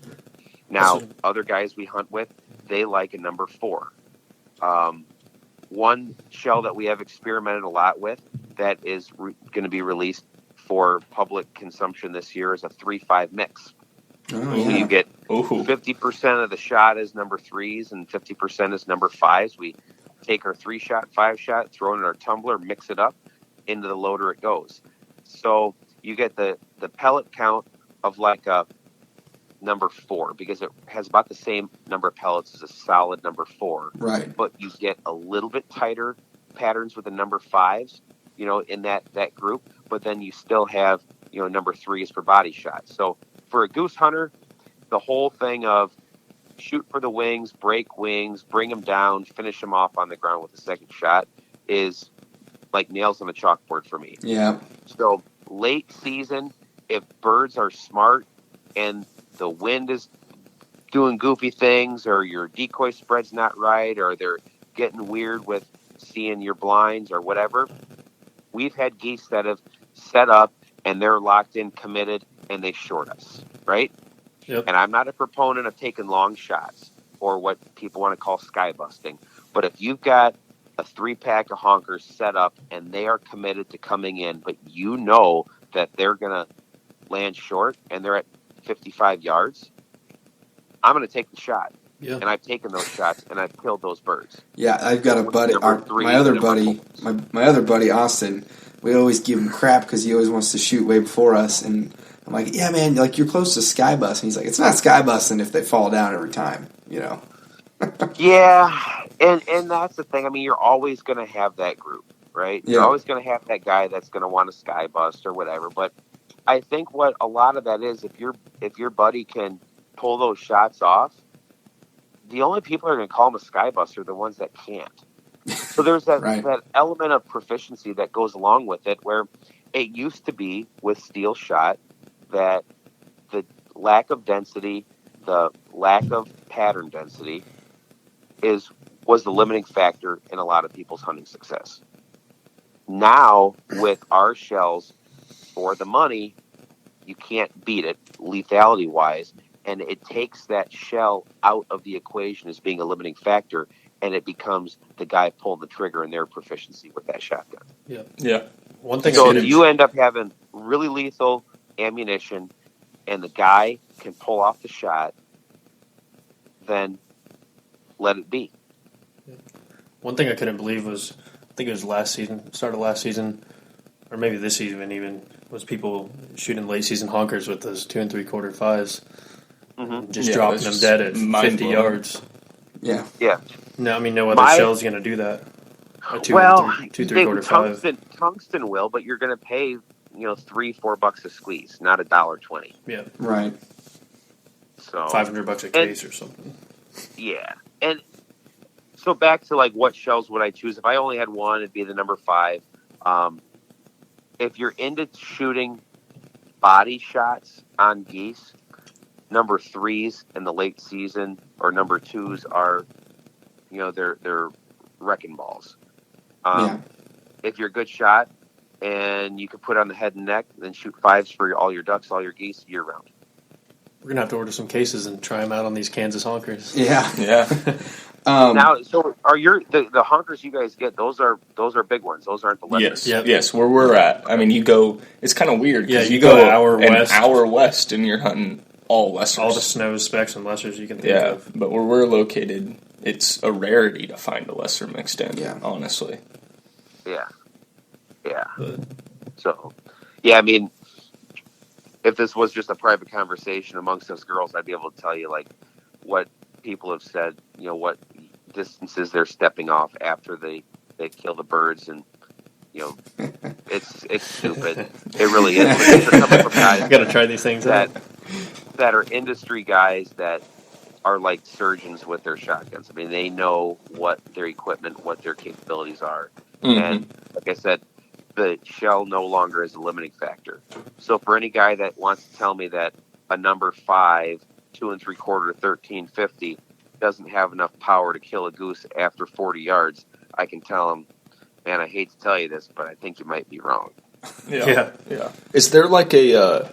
Now, other guys we hunt with, they like a number 4. One shell that we have experimented a lot with that is going to be released for public consumption this year is a 3-5 mix. Oh, So you get 50% of the shot is number 3s and 50% is number 5s. We take our 3-shot, 5-shot, throw it in our tumbler, mix it up, into the loader it goes. So you get the pellet count of like a number 4 because it has about the same number of pellets as a solid number 4. Right. But you get a little bit tighter patterns with the number 5s, in that group. But then you still have, number 3s for body shots. So for a goose hunter, the whole thing of shoot for the wings, break wings, bring them down, finish them off on the ground with a second shot is like nails on the chalkboard for me. Yeah. So late season, if birds are smart and the wind is doing goofy things, or your decoy spread's not right, or they're getting weird with seeing your blinds or whatever, we've had geese that have set up and they're locked in, committed, and they short us, right? Yep. And I'm not a proponent of taking long shots or what people want to call sky busting. But if you've got a 3-pack of honkers set up and they are committed to coming in, but that they're going to land short and they're at 55 yards, I'm going to take the shot. Yeah. And I've taken those shots and I've killed those birds. Yeah, I've got a buddy, my other buddy Austin. We always give him crap because he always wants to shoot way before us, and I'm like, yeah, man, like you're close to sky bust, and he's like, it's not sky busting if they fall down every time, Yeah, and that's the thing. I mean, you're always going to have that group, right? Yeah. You're always going to have that guy that's going to want to sky bust or whatever. But I think what a lot of that is, if your buddy can pull those shots off, the only people who are going to call him a sky buster are the ones that can't. So there's that, Right. that element of proficiency that goes along with it, where it used to be with steel shot that the lack of density, the lack of pattern density was the limiting factor in a lot of people's hunting success. Now, with our shells for the money, you can't beat it lethality-wise, and it takes that shell out of the equation as being a limiting factor, and it becomes the guy pulling the trigger in their proficiency with that shotgun. Yeah. One thing. So if you end up having really lethal ammunition and the guy can pull off the shot, then let it be. One thing I couldn't believe was, I think it was start of last season, or maybe this season even, was people shooting late season honkers with those 2 3/4 5s, just dropping them dead at 50 yards. Yeah. Yeah. No, I mean, no other shell's going to do that. A 2 3/4 5. Tungsten will, but you're going to pay $3-4 a squeeze, not $1.20. Yeah. Right. So $500 a case or something. Yeah, and so back to like what shells would I choose if I only had one? It'd be the number 5. If you're into shooting body shots on geese, number 3s in the late season or number 2s are, they're wrecking balls. If you're a good shot and you can put on the head and neck, then shoot 5s for all your ducks, all your geese year round. We're going to have to order some cases and try them out on these Kansas honkers. Yeah. Now, so are the honkers you guys get? Those are big ones. Those aren't the lesser. Yes. Where we're at, I mean, you go. It's kind of weird. Yeah, you go an hour west, and you're hunting all lessers, all the snows, specs, and lessers you can think of. But where we're located, it's a rarity to find a lesser mixed in. Yeah. Honestly. Yeah. So, I mean, if this was just a private conversation amongst us girls, I'd be able to tell you like what people have said, what distances they're stepping off after they kill the birds, and it's stupid. It really is. But these are coming from guys got to try these things that are industry guys that are like surgeons with their shotguns. I mean, they know what their equipment, what their capabilities are. And like I said, the shell no longer is a limiting factor. So for any guy that wants to tell me that a number 5, 2 3/4, 1350 doesn't have enough power to kill a goose after 40 yards, I can tell him, man, I hate to tell you this, but I think you might be wrong. Yeah. Is there like a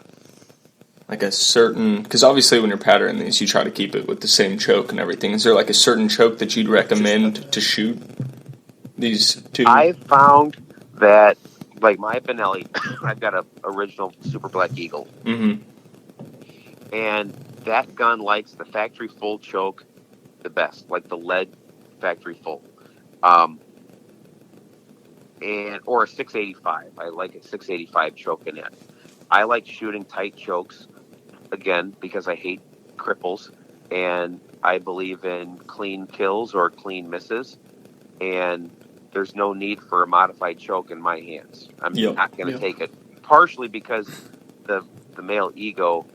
certain, because obviously when you're patterning these, you try to keep it with the same choke and everything. Is there like a certain choke that you'd recommend to shoot these two? I found that, like my Benelli, I've got a original Super Black Eagle. And that gun likes the factory full choke the best, like the lead factory full. Or a 685. I like a 685 choke in it. I like shooting tight chokes, again, because I hate cripples, and I believe in clean kills or clean misses, and there's no need for a modified choke in my hands. I'm not going to take it, partially because the male ego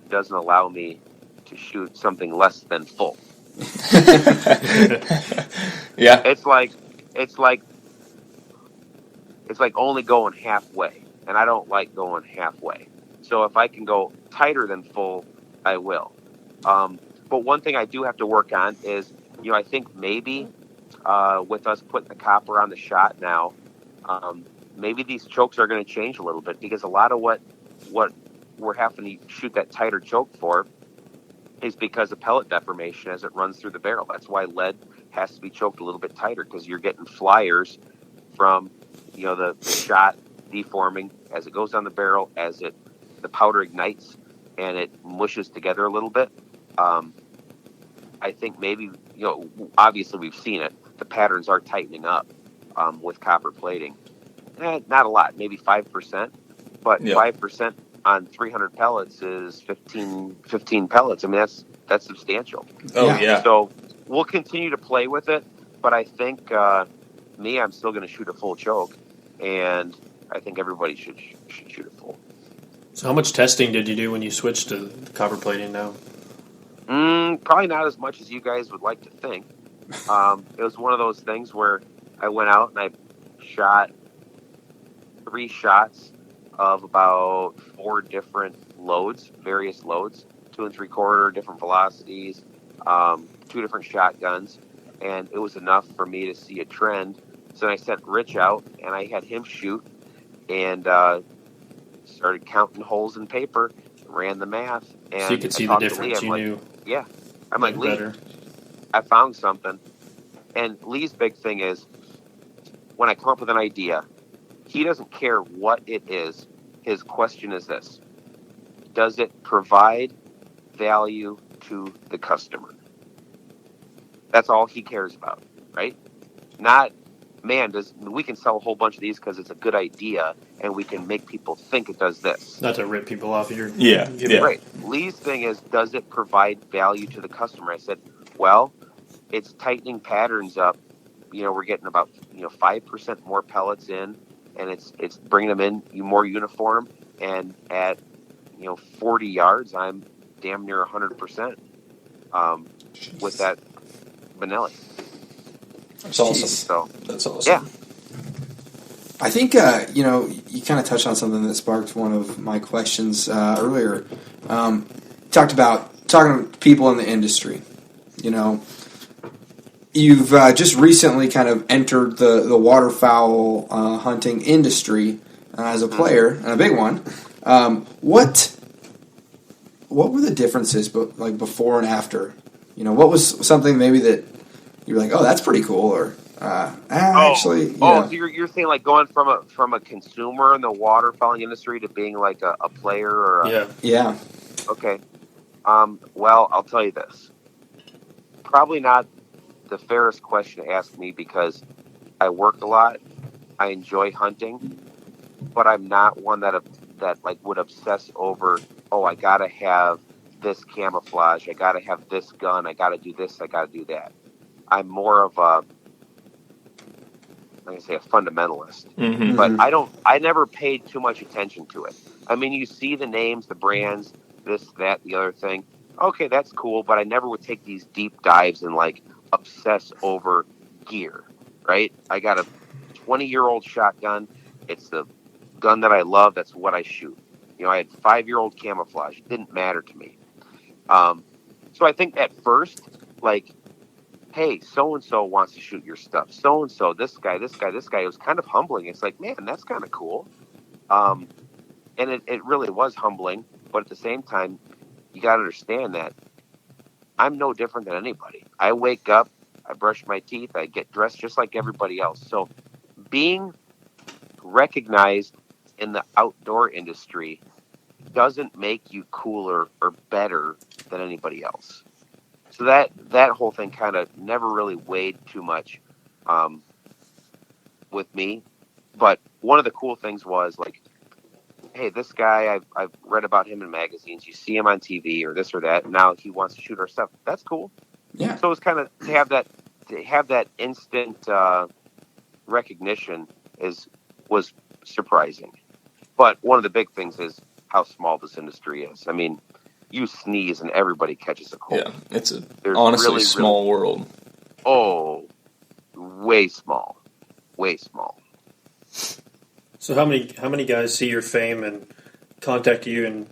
doesn't allow me to shoot something less than full. It's like only going halfway, and I don't like going halfway. So if I can go tighter than full, I will. But one thing I do have to work on is, I think maybe with us putting the copper on the shot now, maybe these chokes are going to change a little bit, because a lot of what we're having to shoot that tighter choke for is because of pellet deformation as it runs through the barrel. That's why lead has to be choked a little bit tighter, because you're getting flyers from the shot deforming as it goes down the barrel, as the powder ignites and it mushes together a little bit. I think maybe, obviously we've seen it. The patterns are tightening up with copper plating. Not a lot, maybe 5%, but 5% on 300 pellets is 15 pellets. I mean, that's substantial. So we'll continue to play with it, but I think I'm still going to shoot a full choke, and I think everybody should shoot a full. So how much testing did you do when you switched to copper plating now? Probably not as much as you guys would like to think. It was one of those things where I went out and I shot 3 shots of about 4 different loads, various loads, 2 3/4, different velocities, 2 different shotguns, and it was enough for me to see a trend. So I sent Rich out, and I had him shoot, and started counting holes in paper, ran the math, and so you could see the difference. Lee, knew. Yeah, I'm like, Lee, better. I found something. And Lee's big thing is, when I come up with an idea, he doesn't care what it is. His question is this: does it provide value to the customer? That's all he cares about, right? Not, man, we can sell a whole bunch of these because it's a good idea and we can make people think it does this. Not to rip people off your Right. Lee's thing is, does it provide value to the customer? I said, well, it's tightening patterns up. We're getting about 5% more pellets in, and it's bringing them in more uniform. And at 40 yards, I'm damn near 100% with that Benelli. That's awesome. So that's awesome. Yeah. I think you kind of touched on something that sparked one of my questions earlier. Talking to people in the industry. You've just recently kind of entered the waterfowl hunting industry as a player, and a big one. What were the differences, like before and after? You was something maybe that you were like, oh, that's pretty cool, or actually, so you're saying like going from a consumer in the waterfowling industry to being like a player, or yeah. Okay. Well, I'll tell you this. Probably not the fairest question to ask me, because I work a lot. I enjoy hunting, but I'm not one that would obsess over, oh, I gotta have this camouflage, I gotta have this gun, I gotta do this, I gotta do that. I'm more of a fundamentalist, but I never paid too much attention to it. I mean, you see the names, the brands, this, that, the other thing, Okay, that's cool, but I never would take these deep dives and like obsess over gear, right? I got a 20-year-old shotgun. It's the gun that I love. That's what I shoot. I had 5-year-old camouflage. It didn't matter to me. So I think at first, like, hey, so and so wants to shoot your stuff. So and so, this guy. It was kind of humbling. It's like, man, that's kind of cool. And it really was humbling. But at the same time, you got to understand that I'm no different than anybody. I wake up, I brush my teeth, I get dressed just like everybody else. So being recognized in the outdoor industry doesn't make you cooler or better than anybody else. So that whole thing kind of never really weighed too much with me. But one of the cool things was like, hey, this guy, I've read about him in magazines. You see him on TV or this or that. And now he wants to shoot our stuff. That's cool. Yeah. So it's kind of to have that instant recognition was surprising. But one of the big things is how small this industry is. I mean, you sneeze and everybody catches a cold. Yeah, it's honestly really, small world. Oh, way small. Way small. So how many guys see your fame and contact you and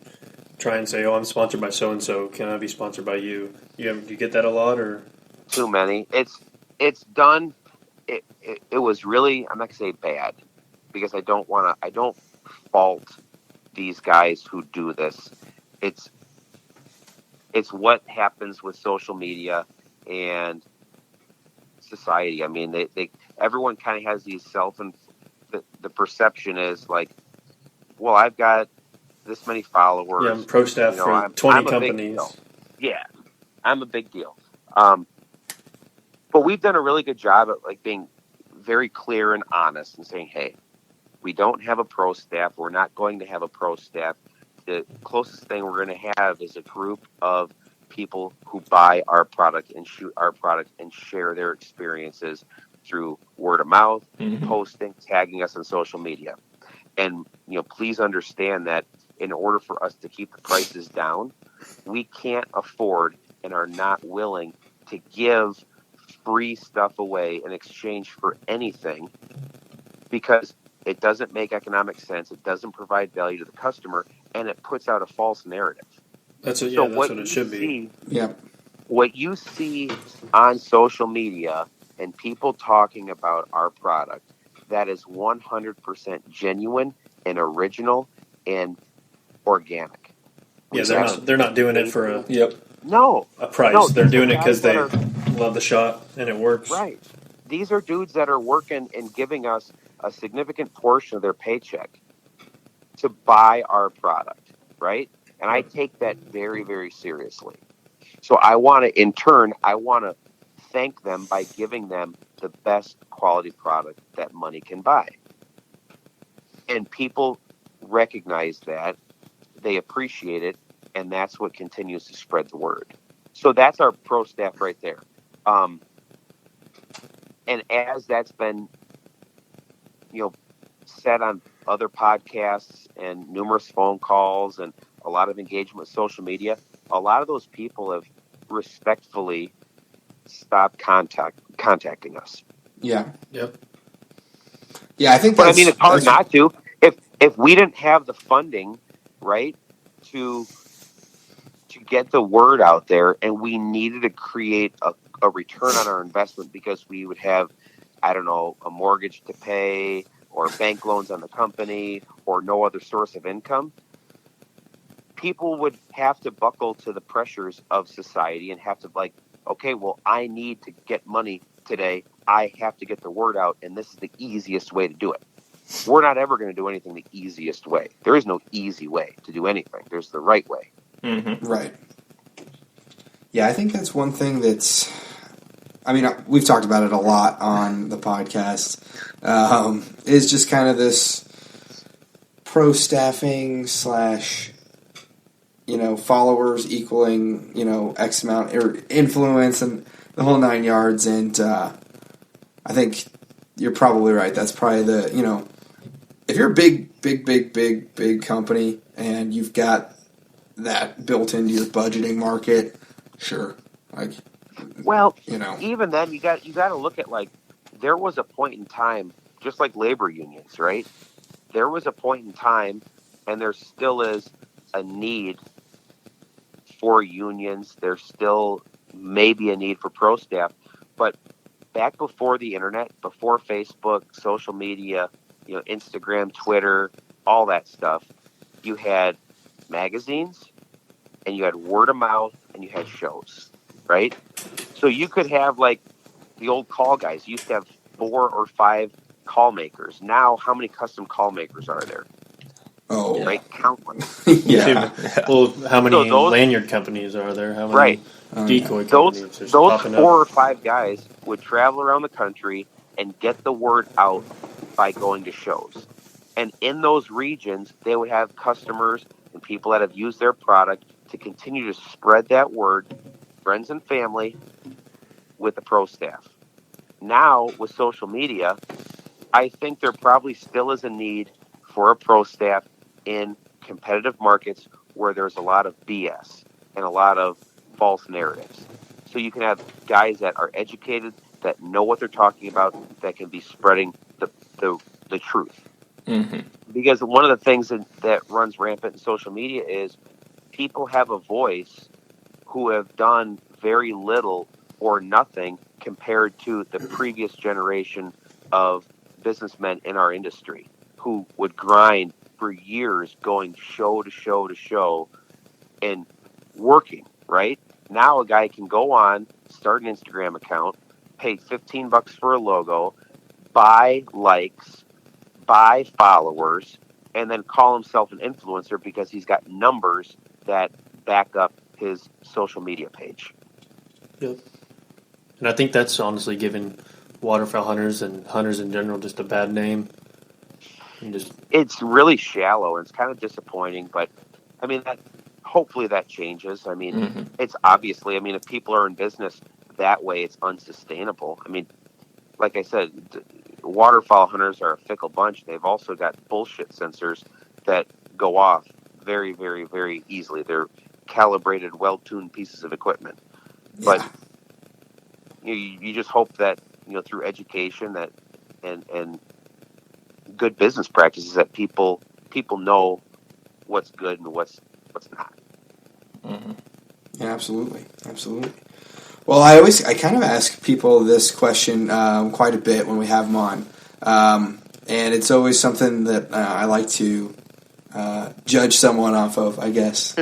try and say, "Oh, I'm sponsored by so and so. Can I be sponsored by you?" Do you get that a lot, or too many? It's done. It was really, I'm not gonna say bad, because I don't fault these guys who do this. It's what happens with social media and society. I mean, everyone kind of has these the perception is like, well, I've got this many followers. Yeah, I'm pro staff for 20 companies. Yeah, I'm a big deal. But we've done a really good job at like being very clear and honest and saying, hey, we don't have a pro staff. We're not going to have a pro staff. The closest thing we're going to have is a group of people who buy our product and shoot our product and share their experiences through word of mouth, posting, tagging us on social media. And, please understand that in order for us to keep the prices down, we can't afford and are not willing to give free stuff away in exchange for anything, because it doesn't make economic sense. It doesn't provide value to the customer, and it puts out a false narrative. That's what it should be. Yeah. What you see on social media and people talking about our product, that is 100% genuine and original and organic. Yeah, they're not doing it for a price. No, they're doing it because they love the shot and it works. Right. These are dudes that are working and giving us a significant portion of their paycheck to buy our product, right? And I take that very, very seriously. So I want to thank them by giving them the best quality product that money can buy. And people recognize that, they appreciate it, and that's what continues to spread the word. So that's our pro staff right there. And as that's been, said on other podcasts and numerous phone calls and a lot of engagement with social media, a lot of those people have respectfully stopped contacting us. Yeah. Yep. Yeah, I think But I mean, it's hard not to. If we didn't have the funding, right, to get the word out there, and we needed to create a return on our investment because we would have, I don't know, a mortgage to pay or bank loans on the company or no other source of income, people would have to buckle to the pressures of society and have to like, okay, well, I need to get money today. I have to get the word out, and this is the easiest way to do it. We're not ever going to do anything the easiest way. There is no easy way to do anything. There's the right way. Mm-hmm. Right. Yeah, I think that's one thing that's, I mean, we've talked about it a lot on the podcast, is just kind of this pro staffing / followers equaling, X amount or influence and the whole 9 yards. And I think you're probably right. That's probably if you're a big company and you've got that built into your budgeting market, sure. Like, well, you know, even then, you got to look at, like, there was a point in time, just like labor unions, right? There was a point in time, and there still is a need for unions. There's still maybe a need for pro staff, but back before the internet, before Facebook, social media, Instagram, Twitter, all that stuff, you had magazines, and you had word of mouth, and you had shows, right? So you could have, like, the old call guys. You used to have 4 or 5 call makers. Now, how many custom call makers are there? oh, Right? Countless. yeah. Well, how many So lanyard companies are there? How many Right. decoy Those companies are those popping 4 up? or 5 guys would travel around the country and get the word out by going to shows. And in those regions, they would have customers and people that have used their product to continue to spread that word, friends and family, with the pro staff. Now, with social media, I think there probably still is a need for a pro staff in competitive markets where there's a lot of BS and a lot of false narratives. So you can have guys that are educated, that know what they're talking about, that can be spreading the truth. Mm-hmm. Because one of the things that runs rampant in social media is people have a voice who have done very little or nothing compared to the previous generation of businessmen in our industry who would grind for years, going show to show to show and working, right? Now a guy can go on, start an Instagram account, pay $15 for a logo, buy likes, buy followers, and then call himself an influencer because he's got numbers that back up his social media page. Yep. And I think that's honestly given waterfowl hunters and hunters in general just a bad name. It's really shallow, and it's kind of disappointing, but I mean, hopefully that changes. I mean, It's obviously, I mean, if people are in business that way, it's unsustainable. I mean, like I said, waterfowl hunters are a fickle bunch. They've also got bullshit sensors that go off very, very, very easily. They're calibrated, well-tuned pieces of equipment. Yeah. But you just hope that, through education that and good business practices, that people know what's good and what's not. Mm-hmm. Yeah, absolutely. Well, I kind of ask people this question quite a bit when we have them on, and it's always something that I like to judge someone off of, I guess.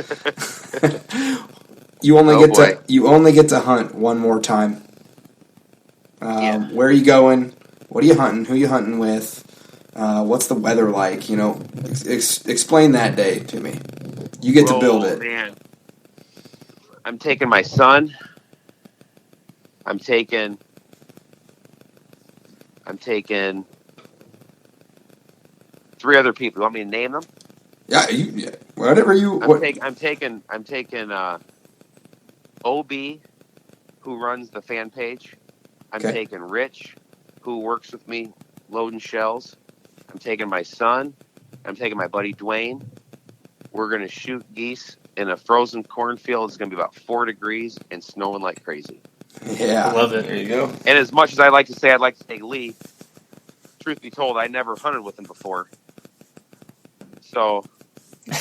You only get to hunt one more time. Where are you going? What are you hunting? Who are you hunting with? What's the weather like? Explain that day to me. You get to build it. Man. I'm taking my son. I'm taking 3 other people. You want me to name them? Yeah, whatever you. I'm taking OB, who runs the fan page. I'm taking Rich, who works with me loading shells. I'm taking my son. I'm taking my buddy Dwayne. We're going to shoot geese in a frozen cornfield. It's going to be about 4 degrees and snowing like crazy. Yeah. I love it. There you go. And as much as I like to say I'd like to take Lee, truth be told, I never hunted with him before. So you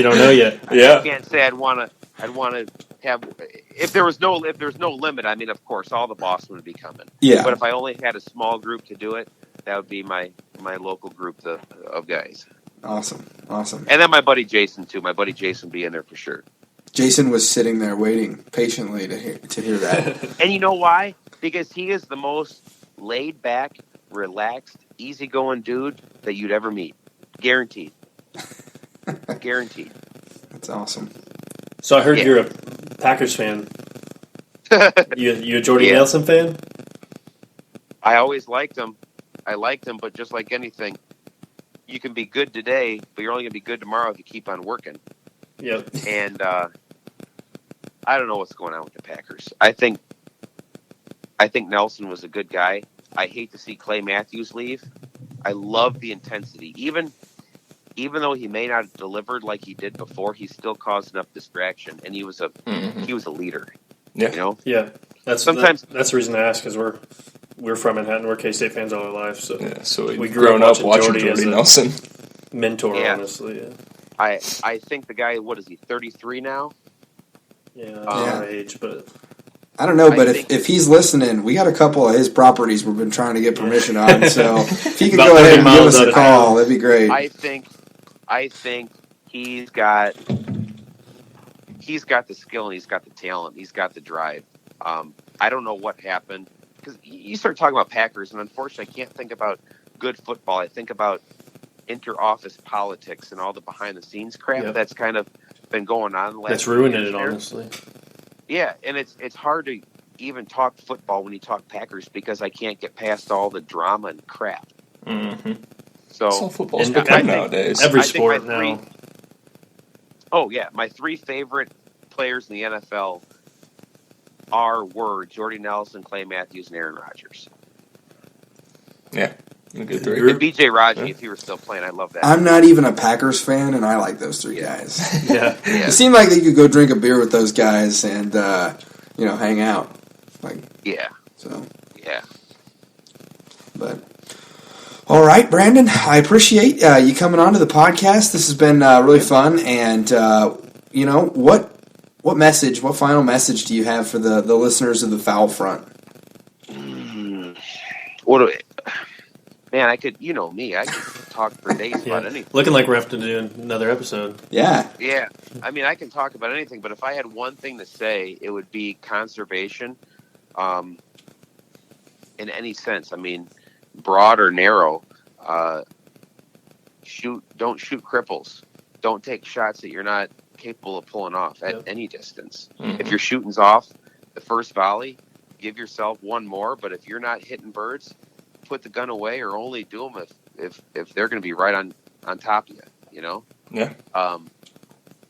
don't know yet. Yeah. I can't say I'd want to have, if there's no limit, I mean, of course, all the Boston would be coming. Yeah. But if I only had a small group to do it, that would be my local group of guys. Awesome. And then my buddy Jason, too. My buddy Jason would be in there for sure. Jason was sitting there waiting patiently to hear that. And you know why? Because he is the most laid-back, relaxed, easygoing dude that you'd ever meet. Guaranteed. Guaranteed. That's awesome. So I heard you're a Packers fan. You a Jordy Nelson fan? I always liked him. I liked him, but just like anything, you can be good today, but you're only going to be good tomorrow if you keep on working. Yep. And I don't know what's going on with the Packers. I think Nelson was a good guy. I hate to see Clay Matthews leave. I love the intensity. Even even though he may not have delivered like he did before, he still caused enough distraction, and he was a leader. Yeah. You know? Yeah. That's the reason I ask, because we're from Manhattan. We're K-State fans all our life. So we grew up watching Jordy Nelson. Mentor, honestly. Yeah. I think the guy, what is he, 33 now? Yeah, our age, but I don't know, but if he's listening, we got a couple of his properties we've been trying to get permission on. So if he could go ahead and give us a call, that'd be great. I think he's got the skill and he's got the talent, he's got the drive. I don't know what happened, because you start talking about Packers, and unfortunately, I can't think about good football. I think about inter-office politics and all the behind-the-scenes crap that's kind of been going on. That's ruining it, honestly. Yeah, and it's hard to even talk football when you talk Packers, because I can't get past all the drama and crap. Mm-hmm. So that's all football's become nowadays. Every sport now. Oh yeah, my 3 favorite players in the NFL were Jordy Nelson, Clay Matthews, and Aaron Rodgers. Yeah. A good 3. And B.J. Raji, if he were still playing, I love that. I'm not even a Packers fan, and I like those 3 guys. Yeah. It seemed like you could go drink a beer with those guys and, hang out. But, all right, Brandon, I appreciate you coming on to the podcast. This has been really fun, and, what final message do you have for the listeners of the Foul Front? Man, I could talk for days about anything. Looking like we're have to do another episode. Yeah. Yeah. I mean, I can talk about anything, but if I had one thing to say, it would be conservation, in any sense. I mean, broad or narrow. Don't shoot cripples. Don't take shots that you're not capable of pulling off at any distance. Mm-hmm. If your shooting's off the first volley, give yourself one more. But if you're not hitting birds, put the gun away, or only do them if they're going to be right on top of you. You know. Yeah.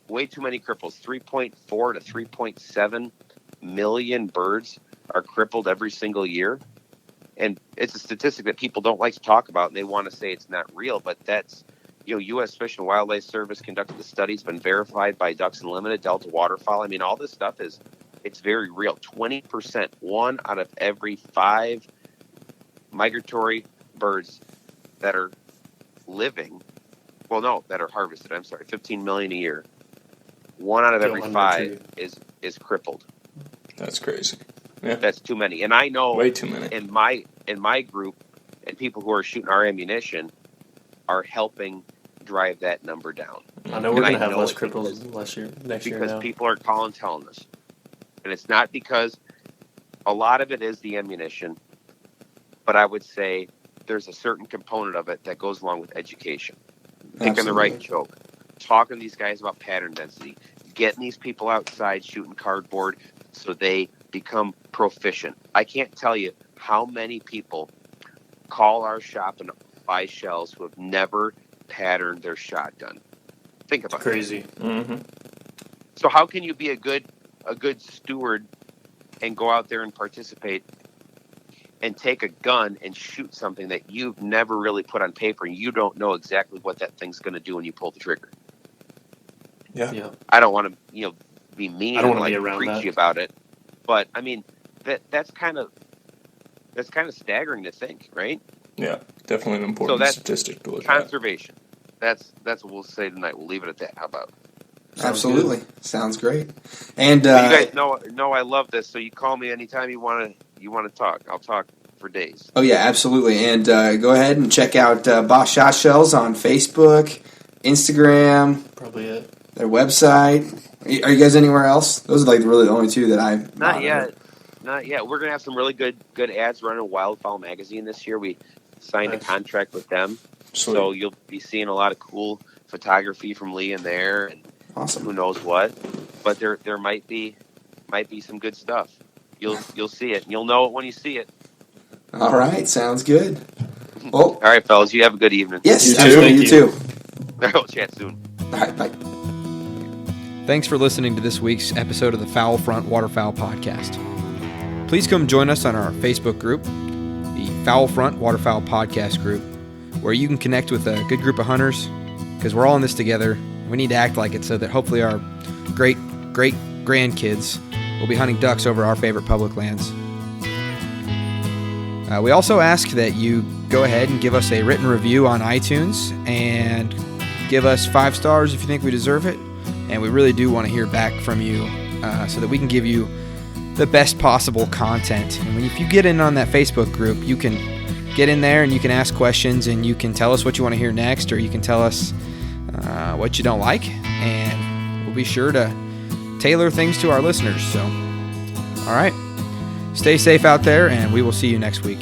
Way too many cripples. 3.4 to 3.7 million birds are crippled every single year, and it's a statistic that people don't like to talk about, and they want to say it's not real, but that's. U.S. Fish and Wildlife Service conducted the study. It's been verified by Ducks Unlimited, Delta Waterfowl. I mean, all this stuff it's very real. 20%, 1 out of every 5 migratory birds that are living, that are harvested, 15 million a year. 1 out of every 5 is crippled. That's crazy. Yeah. That's too many. And I know way too many. In my group, and people who are shooting our ammunition are helping drive that number down. I know we're going to have less cripples next year because people are telling us. And it's not because a lot of it is the ammunition, but I would say there's a certain component of it that goes along with education. Picking the right joke, talking to these guys about pattern density, getting these people outside shooting cardboard so they become proficient. I can't tell you how many people call our shop and buy shells who have never patterned their shotgun. Think about it. Crazy. Mm-hmm. So how can you be a good steward and go out there and participate and take a gun and shoot something that you've never really put on paper, and you don't know exactly what that thing's going to do when you pull the trigger? Yeah. I don't want to, be mean and like preachy about it, but I mean that's kind of staggering to think, right? Yeah, definitely an important statistic to look at. Conservation. That's what we'll say tonight. We'll leave it at that. How about? Absolutely. Sounds great. And you guys know I love this, so you call me anytime you want to talk. I'll talk for days. Oh yeah, absolutely. And go ahead and check out Boss Shot Shells on Facebook, Instagram. Probably it. Their website. Are you guys anywhere else? Those are like really the only 2 that I've not yet. We're gonna have some really good ads running Wildfowl magazine this year. We signed a contract with them, so you'll be seeing a lot of cool photography from Lee in there, and awesome. Who knows what? But there might be some good stuff. You'll see it. You'll know it when you see it. All right, sounds good. Well, all right, fellas, you have a good evening. Yes, you too. We'll chat soon. All right, bye. Thanks for listening to this week's episode of the Foul Front Waterfowl Podcast. Please come join us on our Facebook group, the Foul Front Waterfowl Podcast group, where you can connect with a good group of hunters, because we're all in this together. We need to act like it so that hopefully our great grandkids will be hunting ducks over our favorite public lands. We also ask that you go ahead and give us a written review on iTunes and give us 5 stars if you think we deserve it. And we really do want to hear back from you so that we can give you the best possible content. And if you get in on that Facebook group, you can get in there and you can ask questions and you can tell us what you want to hear next, or you can tell us what you don't like, and we'll be sure to tailor things to our listeners. So, all right. Stay safe out there, and we will see you next week.